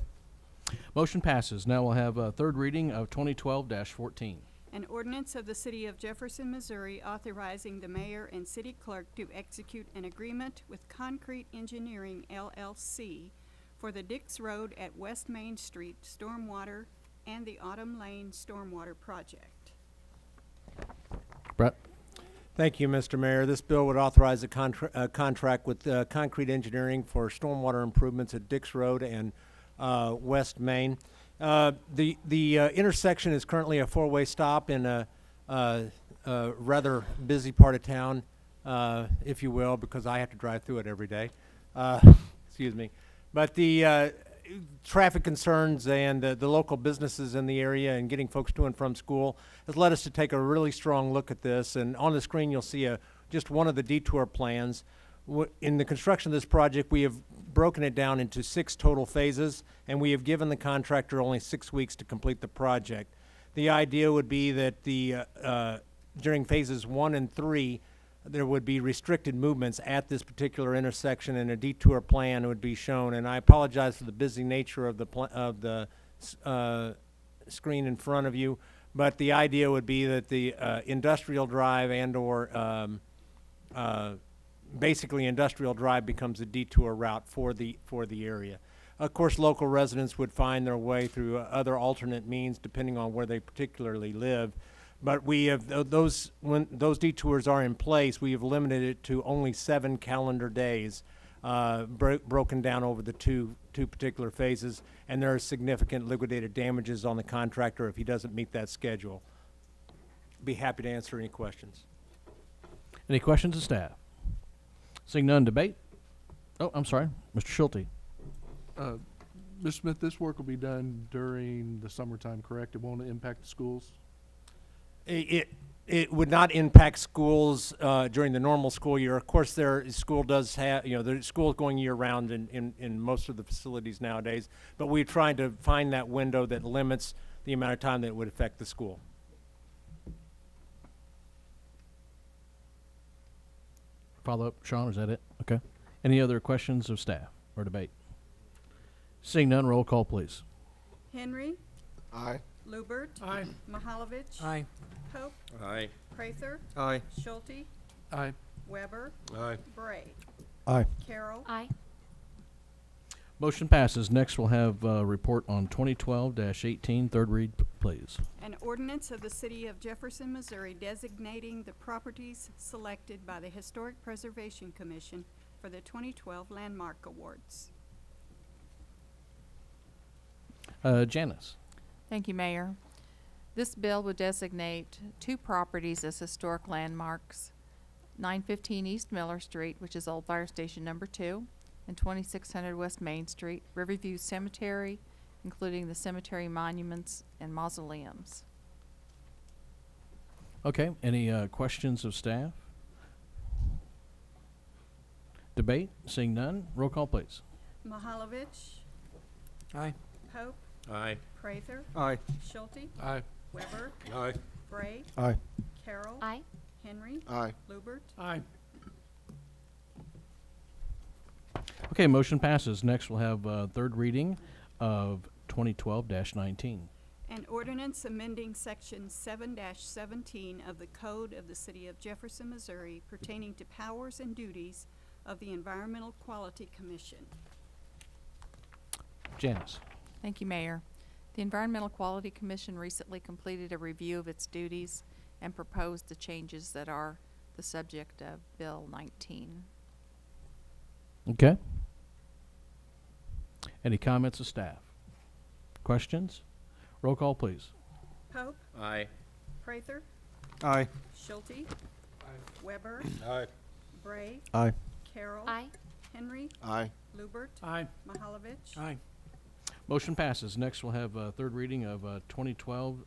[SPEAKER 1] Motion passes. Now we'll have a third reading of 2012-14.
[SPEAKER 11] An ordinance of the City of Jefferson, Missouri authorizing the mayor and city clerk to execute an agreement with Concrete Engineering LLC for the Dix Road at West Main Street Stormwater and the Autumn Lane Stormwater Project.
[SPEAKER 1] Brett?
[SPEAKER 15] Thank you, Mr. Mayor. This bill would authorize a contract with Concrete Engineering for stormwater improvements at Dix Road and West Main. The intersection is currently a four-way stop in a rather busy part of town, if you will, because I have to drive through it every day. Excuse me. But the traffic concerns and the local businesses in the area and getting folks to and from school has led us to take a really strong look at this. And on the screen, you'll see just one of the detour plans. In the construction of this project, we have broken it down into 6 total phases, and we have given the contractor only 6 weeks to complete the project. The idea would be that during phases 1 and 3, there would be restricted movements at this particular intersection, and a detour plan would be shown. And I apologize for the busy nature of the screen in front of you, but the idea would be that the Industrial Drive and/or basically Industrial Drive becomes a detour route for the area. Of course, local residents would find their way through other alternate means depending on where they particularly live. But we have when those detours are in place, we have limited it to only 7 calendar days, broken down over the two particular phases, and there are significant liquidated damages on the contractor if he doesn't meet that schedule. Be happy to answer any questions.
[SPEAKER 1] Any questions of staff? Seeing none, debate. Oh, I'm sorry, Mr. Schulte.
[SPEAKER 12] Ms. Smith, this work will be done during the summertime, correct? It won't impact the schools?
[SPEAKER 15] It would not impact schools during the normal school year. Of course, school does have, the school is going year round in most of the facilities nowadays, but we're trying to find that window that limits the amount of time that it would affect the school.
[SPEAKER 1] Follow up, Sean, is that it? Okay. Any other questions of staff or debate? Seeing none, roll call, please.
[SPEAKER 11] Henry.
[SPEAKER 13] Aye.
[SPEAKER 11] Lubert.
[SPEAKER 5] Aye.
[SPEAKER 11] Mahalovich.
[SPEAKER 10] Aye.
[SPEAKER 11] Pope.
[SPEAKER 13] Aye.
[SPEAKER 11] Prather.
[SPEAKER 13] Aye.
[SPEAKER 11] Schulte.
[SPEAKER 12] Aye.
[SPEAKER 11] Weber.
[SPEAKER 13] Aye.
[SPEAKER 11] Bray.
[SPEAKER 3] Aye.
[SPEAKER 11] Carroll.
[SPEAKER 7] Aye.
[SPEAKER 1] Motion passes. Next, we'll have a report on 2012-18. Third read, please.
[SPEAKER 11] An ordinance of the City of Jefferson, Missouri designating the properties selected by the Historic Preservation Commission for the 2012 Landmark Awards.
[SPEAKER 1] Janice.
[SPEAKER 17] Thank you, Mayor. This bill would designate 2 properties as historic landmarks: 915 East Miller Street, which is Old Fire Station Number 2, and 2600 West Main Street, Riverview Cemetery, including the cemetery monuments and mausoleums.
[SPEAKER 1] Okay. Any questions of staff? Debate? Seeing none, roll call, please.
[SPEAKER 11] Mahalovich.
[SPEAKER 10] Aye.
[SPEAKER 11] Pope.
[SPEAKER 13] Aye.
[SPEAKER 11] Prather.
[SPEAKER 13] Aye.
[SPEAKER 11] Schulte.
[SPEAKER 12] Aye.
[SPEAKER 11] Weber.
[SPEAKER 13] Aye.
[SPEAKER 11] Bray.
[SPEAKER 3] Aye.
[SPEAKER 11] Carroll.
[SPEAKER 7] Aye.
[SPEAKER 11] Henry.
[SPEAKER 13] Aye.
[SPEAKER 11] Lubert.
[SPEAKER 5] Aye.
[SPEAKER 1] Okay, motion passes. Next, we'll have third reading of 2012-19.
[SPEAKER 11] An ordinance amending section 7-17 of the Code of the City of Jefferson, Missouri pertaining to powers and duties of the Environmental Quality Commission.
[SPEAKER 1] Janice.
[SPEAKER 17] Thank you, Mayor. The Environmental Quality Commission recently completed a review of its duties and proposed the changes that are the subject of Bill 19.
[SPEAKER 1] Okay. Any comments of staff? Questions? Roll call, please.
[SPEAKER 11] Pope.
[SPEAKER 13] Aye.
[SPEAKER 11] Prather.
[SPEAKER 13] Aye.
[SPEAKER 11] Schulte. Weber.
[SPEAKER 13] Aye.
[SPEAKER 11] Bray.
[SPEAKER 3] Aye.
[SPEAKER 11] Carroll.
[SPEAKER 7] Aye.
[SPEAKER 11] Henry.
[SPEAKER 13] Aye.
[SPEAKER 11] Lubert.
[SPEAKER 5] Aye.
[SPEAKER 11] Mahalovich.
[SPEAKER 10] Aye.
[SPEAKER 1] Motion passes. Next, we'll have third reading of 2012-20.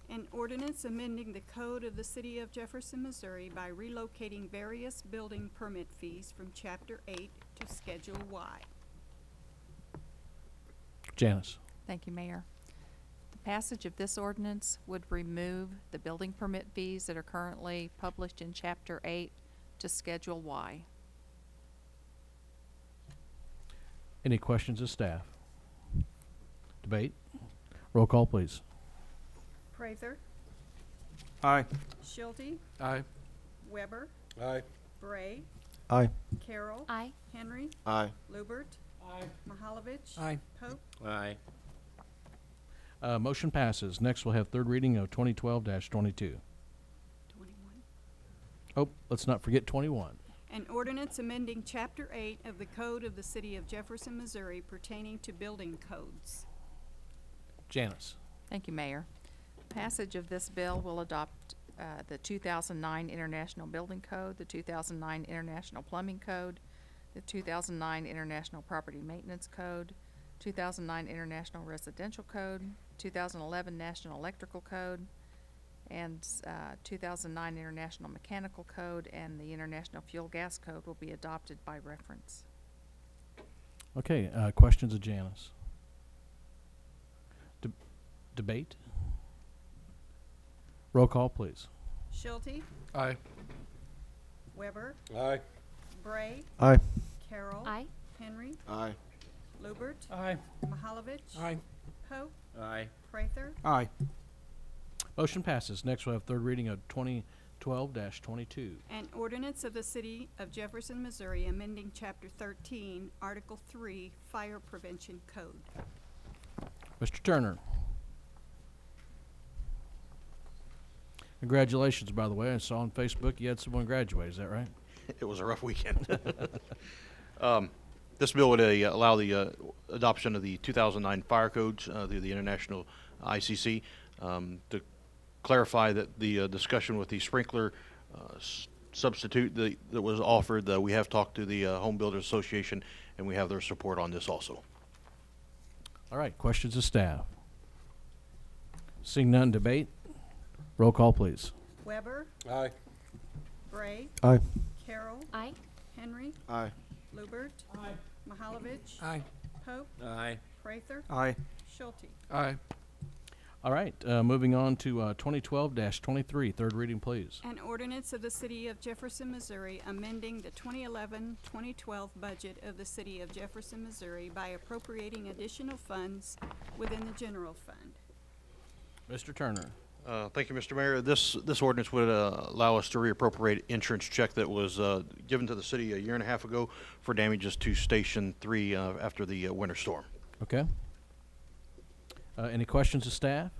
[SPEAKER 11] An ordinance amending the Code of the City of Jefferson, Missouri by relocating various building permit fees from Chapter 8 to Schedule Y.
[SPEAKER 1] Janice.
[SPEAKER 17] Thank you, Mayor. The passage of this ordinance would remove the building permit fees that are currently published in Chapter 8 to Schedule Y.
[SPEAKER 1] Any questions of staff? Debate? Roll call, please.
[SPEAKER 11] Prather.
[SPEAKER 13] Aye.
[SPEAKER 11] Schulte.
[SPEAKER 12] Aye.
[SPEAKER 11] Weber.
[SPEAKER 13] Aye.
[SPEAKER 11] Bray.
[SPEAKER 3] Aye.
[SPEAKER 11] Carroll.
[SPEAKER 7] Aye.
[SPEAKER 11] Henry.
[SPEAKER 13] Aye.
[SPEAKER 11] Lubert.
[SPEAKER 5] Aye.
[SPEAKER 11] Mahalovich.
[SPEAKER 10] Aye.
[SPEAKER 11] Pope.
[SPEAKER 13] Aye.
[SPEAKER 1] Motion passes. Next, we'll have third reading of 2012-22.
[SPEAKER 11] 21.
[SPEAKER 1] Oh, let's not forget 21.
[SPEAKER 11] An ordinance amending Chapter 8 of the Code of the City of Jefferson, Missouri pertaining to building codes.
[SPEAKER 1] Janice.
[SPEAKER 17] Thank you, Mayor. Passage of this bill will adopt the 2009 International Building Code, the 2009 International Plumbing Code, the 2009 International Property Maintenance Code, 2009 International Residential Code, 2011 National Electrical Code, and 2009 International Mechanical Code, and the International Fuel Gas Code will be adopted by reference.
[SPEAKER 1] Okay, questions of Janice? Debate? Roll call, please.
[SPEAKER 11] Schulte,
[SPEAKER 12] Aye.
[SPEAKER 11] Weber,
[SPEAKER 13] Aye.
[SPEAKER 11] Bray,
[SPEAKER 3] Aye.
[SPEAKER 11] Carroll.
[SPEAKER 7] Aye.
[SPEAKER 11] Henry,
[SPEAKER 13] Aye.
[SPEAKER 11] Lubert,
[SPEAKER 5] Aye.
[SPEAKER 11] Mahalovich.
[SPEAKER 10] Aye.
[SPEAKER 11] Pope,
[SPEAKER 2] Aye.
[SPEAKER 11] Prather.
[SPEAKER 14] Aye.
[SPEAKER 1] Motion passes. Next, we'll have third reading of 2012-22.
[SPEAKER 11] An ordinance of the City of Jefferson, Missouri amending Chapter 13, Article 3, Fire Prevention Code.
[SPEAKER 1] Mr. Turner. Congratulations, by the way. I saw on Facebook you had someone graduate. Is that right?
[SPEAKER 6] It was a rough weekend. This bill would allow the adoption of the 2009 fire codes through the international ICC to clarify that the discussion with the sprinkler substitute that was offered. We have talked to the Home Builders Association, and we have their support on this also.
[SPEAKER 1] All right, questions of staff? Seeing none, debate. Roll call, please.
[SPEAKER 11] Weber,
[SPEAKER 13] Aye.
[SPEAKER 11] Bray,
[SPEAKER 3] Aye.
[SPEAKER 11] Carroll,
[SPEAKER 7] Aye.
[SPEAKER 11] Henry,
[SPEAKER 13] Aye.
[SPEAKER 11] Lubert, Mahalovich,
[SPEAKER 10] Aye.
[SPEAKER 11] Pope,
[SPEAKER 2] Aye.
[SPEAKER 11] Prather,
[SPEAKER 14] Aye.
[SPEAKER 11] Schulte.
[SPEAKER 12] Aye.
[SPEAKER 1] All right, moving on to 2012-23. Third reading, please.
[SPEAKER 11] An ordinance of the City of Jefferson, Missouri amending the 2011-2012 budget of the City of Jefferson, Missouri by appropriating additional funds within the general fund.
[SPEAKER 1] Mr. Turner.
[SPEAKER 6] Thank you, Mr. Mayor. This ordinance would allow us to reappropriate insurance check that was given to the city a year and a half ago for damages to Station 3 after the winter storm.
[SPEAKER 1] Okay. Any questions of staff?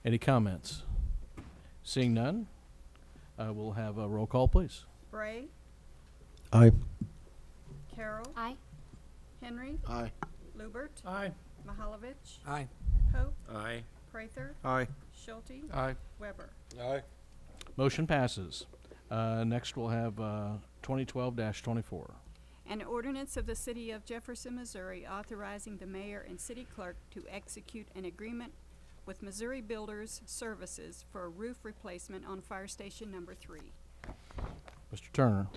[SPEAKER 1] Any comments? Seeing none, we'll have a roll call, please.
[SPEAKER 11] Bray,
[SPEAKER 3] Aye.
[SPEAKER 11] Carroll,
[SPEAKER 7] Aye.
[SPEAKER 11] Henry,
[SPEAKER 13] Aye.
[SPEAKER 11] Lubert,
[SPEAKER 5] Aye.
[SPEAKER 11] Mahalovich,
[SPEAKER 10] Aye.
[SPEAKER 11] Pope,
[SPEAKER 2] Aye.
[SPEAKER 11] Prather,
[SPEAKER 14] Aye.
[SPEAKER 11] Schulte,
[SPEAKER 12] Aye.
[SPEAKER 11] Weber.
[SPEAKER 13] Aye.
[SPEAKER 1] Motion passes. Next, we'll have 2012-24.
[SPEAKER 11] An ordinance of the City of Jefferson, Missouri authorizing the mayor and city clerk to execute an agreement with Missouri Builders Services for a roof replacement on Fire Station Number 3.
[SPEAKER 1] Mr. Turner.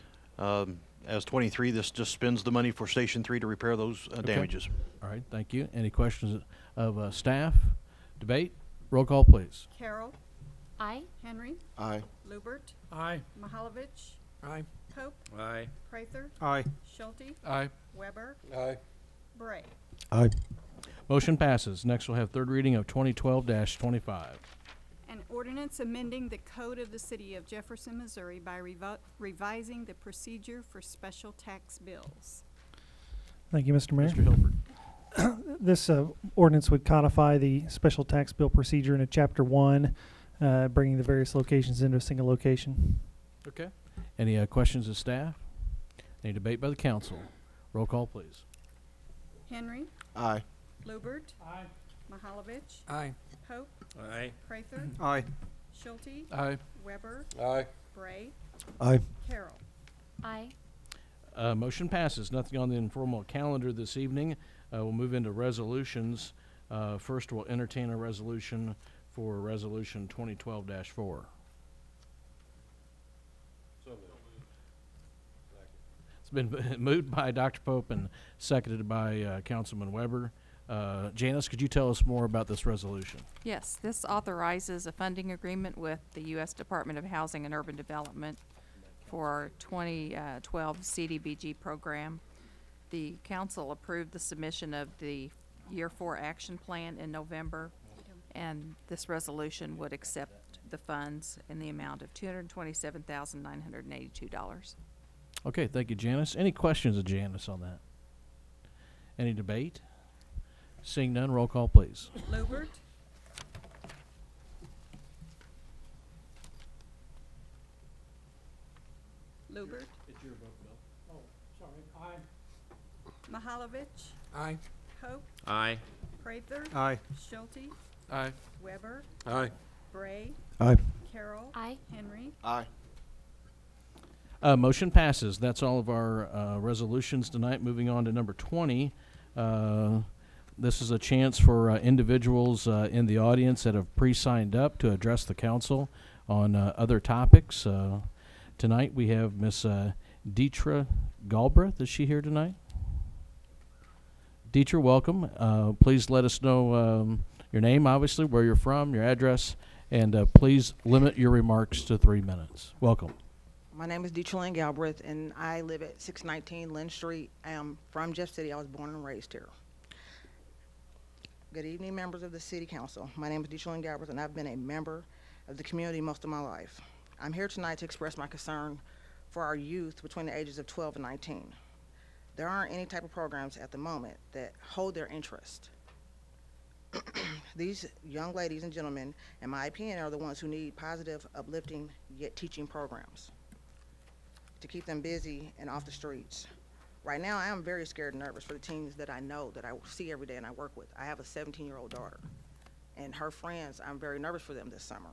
[SPEAKER 6] As 23, this just spends the money for Station 3 to repair those damages.
[SPEAKER 1] All right, thank you. Any questions of staff? Debate? Roll call, please.
[SPEAKER 11] Carroll,
[SPEAKER 7] Aye.
[SPEAKER 11] Henry,
[SPEAKER 13] Aye.
[SPEAKER 11] Lubert,
[SPEAKER 5] Aye.
[SPEAKER 11] Mahalovich,
[SPEAKER 10] Aye.
[SPEAKER 11] Pope,
[SPEAKER 2] Aye.
[SPEAKER 11] Prather,
[SPEAKER 14] Aye.
[SPEAKER 11] Schulte,
[SPEAKER 12] Aye.
[SPEAKER 11] Weber,
[SPEAKER 13] Aye.
[SPEAKER 11] Bray.
[SPEAKER 3] Aye.
[SPEAKER 1] Motion passes. Next, we'll have third reading of 2012-25.
[SPEAKER 11] An ordinance amending the code of the City of Jefferson, Missouri by revising the procedure for special tax bills.
[SPEAKER 4] Thank you, Mr. Mayor.
[SPEAKER 1] Mr. Hilbert.
[SPEAKER 4] This ordinance would codify the special tax bill procedure into Chapter 1, bringing the various locations into a single location.
[SPEAKER 1] Okay. Any questions of staff? Any debate by the council? Roll call, please.
[SPEAKER 11] Henry,
[SPEAKER 13] Aye.
[SPEAKER 11] Lubert,
[SPEAKER 5] Aye.
[SPEAKER 11] Mahalovich,
[SPEAKER 10] Aye.
[SPEAKER 11] Pope,
[SPEAKER 2] Aye.
[SPEAKER 11] Prather,
[SPEAKER 14] Aye.
[SPEAKER 11] Schulte,
[SPEAKER 12] Aye.
[SPEAKER 11] Weber,
[SPEAKER 13] Aye.
[SPEAKER 11] Bray,
[SPEAKER 3] Aye.
[SPEAKER 11] Carroll.
[SPEAKER 7] Aye.
[SPEAKER 1] Motion passes. Nothing on the informal calendar this evening. We'll move into resolutions. First, we'll entertain a resolution for Resolution 2012-4. It's been moved by Dr. Pope and seconded by Councilman Weber. Janice, could you tell us more about this resolution?
[SPEAKER 17] Yes, this authorizes a funding agreement with the U.S. Department of Housing and Urban Development for our 2012 CDBG program. The council approved the submission of the Year 4 action plan in November, and this resolution would accept the funds in the amount of $227,982.
[SPEAKER 1] Okay, thank you, Janice. Any questions of Janice on that? Any debate? Seeing none, roll call, please.
[SPEAKER 11] Lubert, Lubert,
[SPEAKER 1] It's your vote, Bill.
[SPEAKER 5] Oh, sorry, aye.
[SPEAKER 11] Mahalovich,
[SPEAKER 12] Aye.
[SPEAKER 11] Pope,
[SPEAKER 2] Aye.
[SPEAKER 11] Prather,
[SPEAKER 15] Aye.
[SPEAKER 11] Schulte,
[SPEAKER 12] Aye.
[SPEAKER 11] Weber,
[SPEAKER 13] Aye.
[SPEAKER 11] Bray,
[SPEAKER 3] Aye.
[SPEAKER 11] Carroll,
[SPEAKER 7] Aye.
[SPEAKER 11] Henry.
[SPEAKER 15] Aye.
[SPEAKER 1] Motion passes. That's all of our resolutions tonight. Moving on to number 20. This is a chance for individuals in the audience that have pre-signed up to address the council on other topics. Tonight we have Miss Deetra Galbraith. Is she here tonight? Deetra, welcome. Please let us know your name, obviously, where you're from, your address, and please limit your remarks to 3 minutes. Welcome.
[SPEAKER 18] My name is Deetra Galbraith, and I live at 619 Lynn Street. I am from Jeff City. I was born and raised here. Good evening, members of the City Council. My name is Deetra Galbraith, and I've been a member of the community most of my life. I'm here tonight to express my concern for our youth between the ages of 12 and 19. There aren't any type of programs at the moment that hold their interest. These young ladies and gentlemen, in my opinion, are the ones who need positive, uplifting, yet teaching programs to keep them busy and off the streets. Right now, I am very scared and nervous for the teens that I know, that I see every day and I work with. I have a 17-year-old daughter, and her friends, I'm very nervous for them this summer.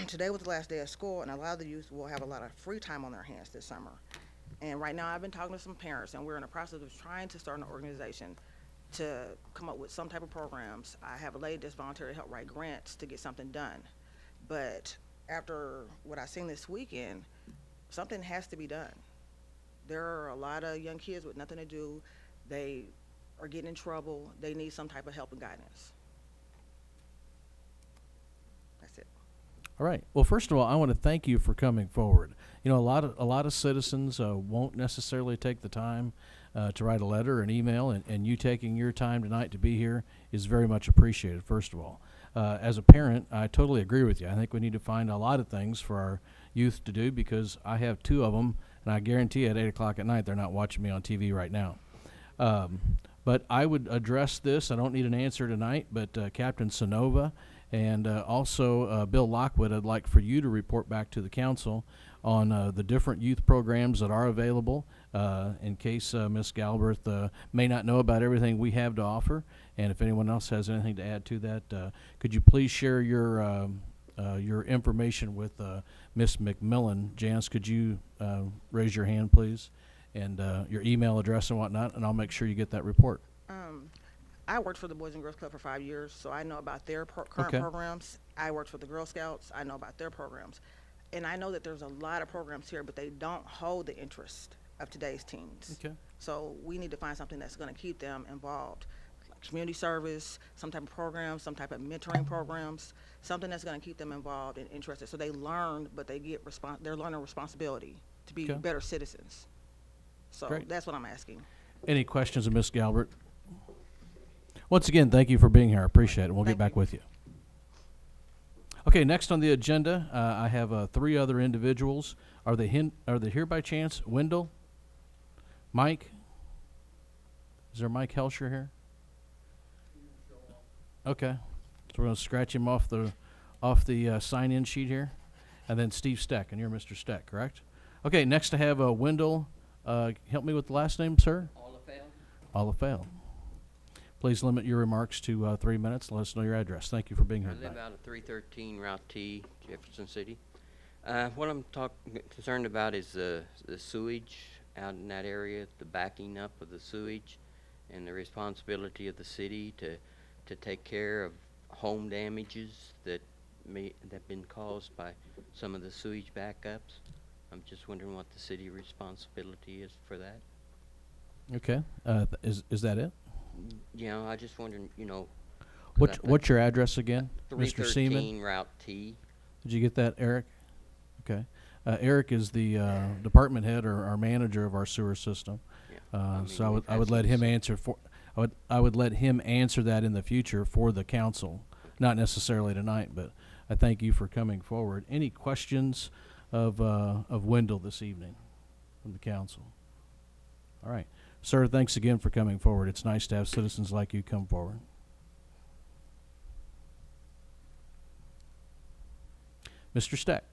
[SPEAKER 18] Today was the last day of school, and a lot of the youth will have a lot of free time on their hands this summer. And right now, I've been talking to some parents, and we're in the process of trying to start an organization to come up with some type of programs. I have a lady that's volunteered to help write grants to get something done. But after what I seen this weekend, something has to be done. There are a lot of young kids with nothing to do. They are getting in trouble. They need some type of help and guidance. That's it.
[SPEAKER 1] All right. Well, first of all, I want to thank you for coming forward. You know, a lot of citizens won't necessarily take the time to write a letter or an email, and you taking your time tonight to be here is very much appreciated, first of all. As a parent, I totally agree with you. I think we need to find a lot of things for our youth to do, because I have 2 of them, and I guarantee at 8 o'clock at night they're not watching me on TV right now. But I would address this. I don't need an answer tonight, but Captain Sonova and also Bill Lockwood, I'd like for you to report back to the council on the different youth programs that are available, in case Ms. Galbraith may not know about everything we have to offer. And if anyone else has anything to add to that, could you please share your information with Ms. McMillan? Janice, could you raise your hand, please, and your email address and whatnot, and I'll make sure you get that report.
[SPEAKER 18] I worked for the Boys and Girls Club for 5 years, so I know about their current programs. I worked for the Girl Scouts. I know about their programs. And I know that there's a lot of programs here, but they don't hold the interest of today's teens.
[SPEAKER 1] Okay.
[SPEAKER 18] So we need to find something that's going to keep them involved, like community service, some type of program, some type of mentoring programs, something that's going to keep them involved and interested, so they learn, but they get they're learning responsibility to be better citizens. So
[SPEAKER 1] Great.
[SPEAKER 18] that's what I'm asking.
[SPEAKER 1] Any questions of Ms. Galbraith? Once again, thank you for being here. I appreciate it. We'll get back with you. Okay, next on the agenda, I have 3 other individuals. Are they here by chance? Wendell? Mike? Is there Mike Helsher here? Okay, so we're going to scratch him off the sign-in sheet here, and then Steve Steck, and you're Mr. Steck, correct? Okay, next I have Wendell. Help me with the last name, sir. Olafale. Please limit your remarks to 3 minutes. Let us know your address. Thank you for being here
[SPEAKER 19] I live
[SPEAKER 1] tonight.
[SPEAKER 19] out of 313 Route T, Jefferson City. What I'm concerned about is the sewage out in that area, the backing up of the sewage, and the responsibility of the city to take care of home damages that have been caused by some of the sewage backups. I'm just wondering what the city responsibility is for that.
[SPEAKER 1] Okay, is that it?
[SPEAKER 19] You know, I just wondering, you know.
[SPEAKER 1] What's your address again, Mr.
[SPEAKER 19] 313
[SPEAKER 1] Seaman?
[SPEAKER 19] Route T.
[SPEAKER 1] Did you get that, Eric? Okay. Eric is the department head or our manager of our sewer system.
[SPEAKER 19] Yeah.
[SPEAKER 1] So I would let him answer I would let him answer that in the future for the council, not necessarily tonight, but I thank you for coming forward. Any questions of Wendell this evening from the council? All right. Sir, thanks again for coming forward. It's nice to have citizens like you come forward. Mr. Steck.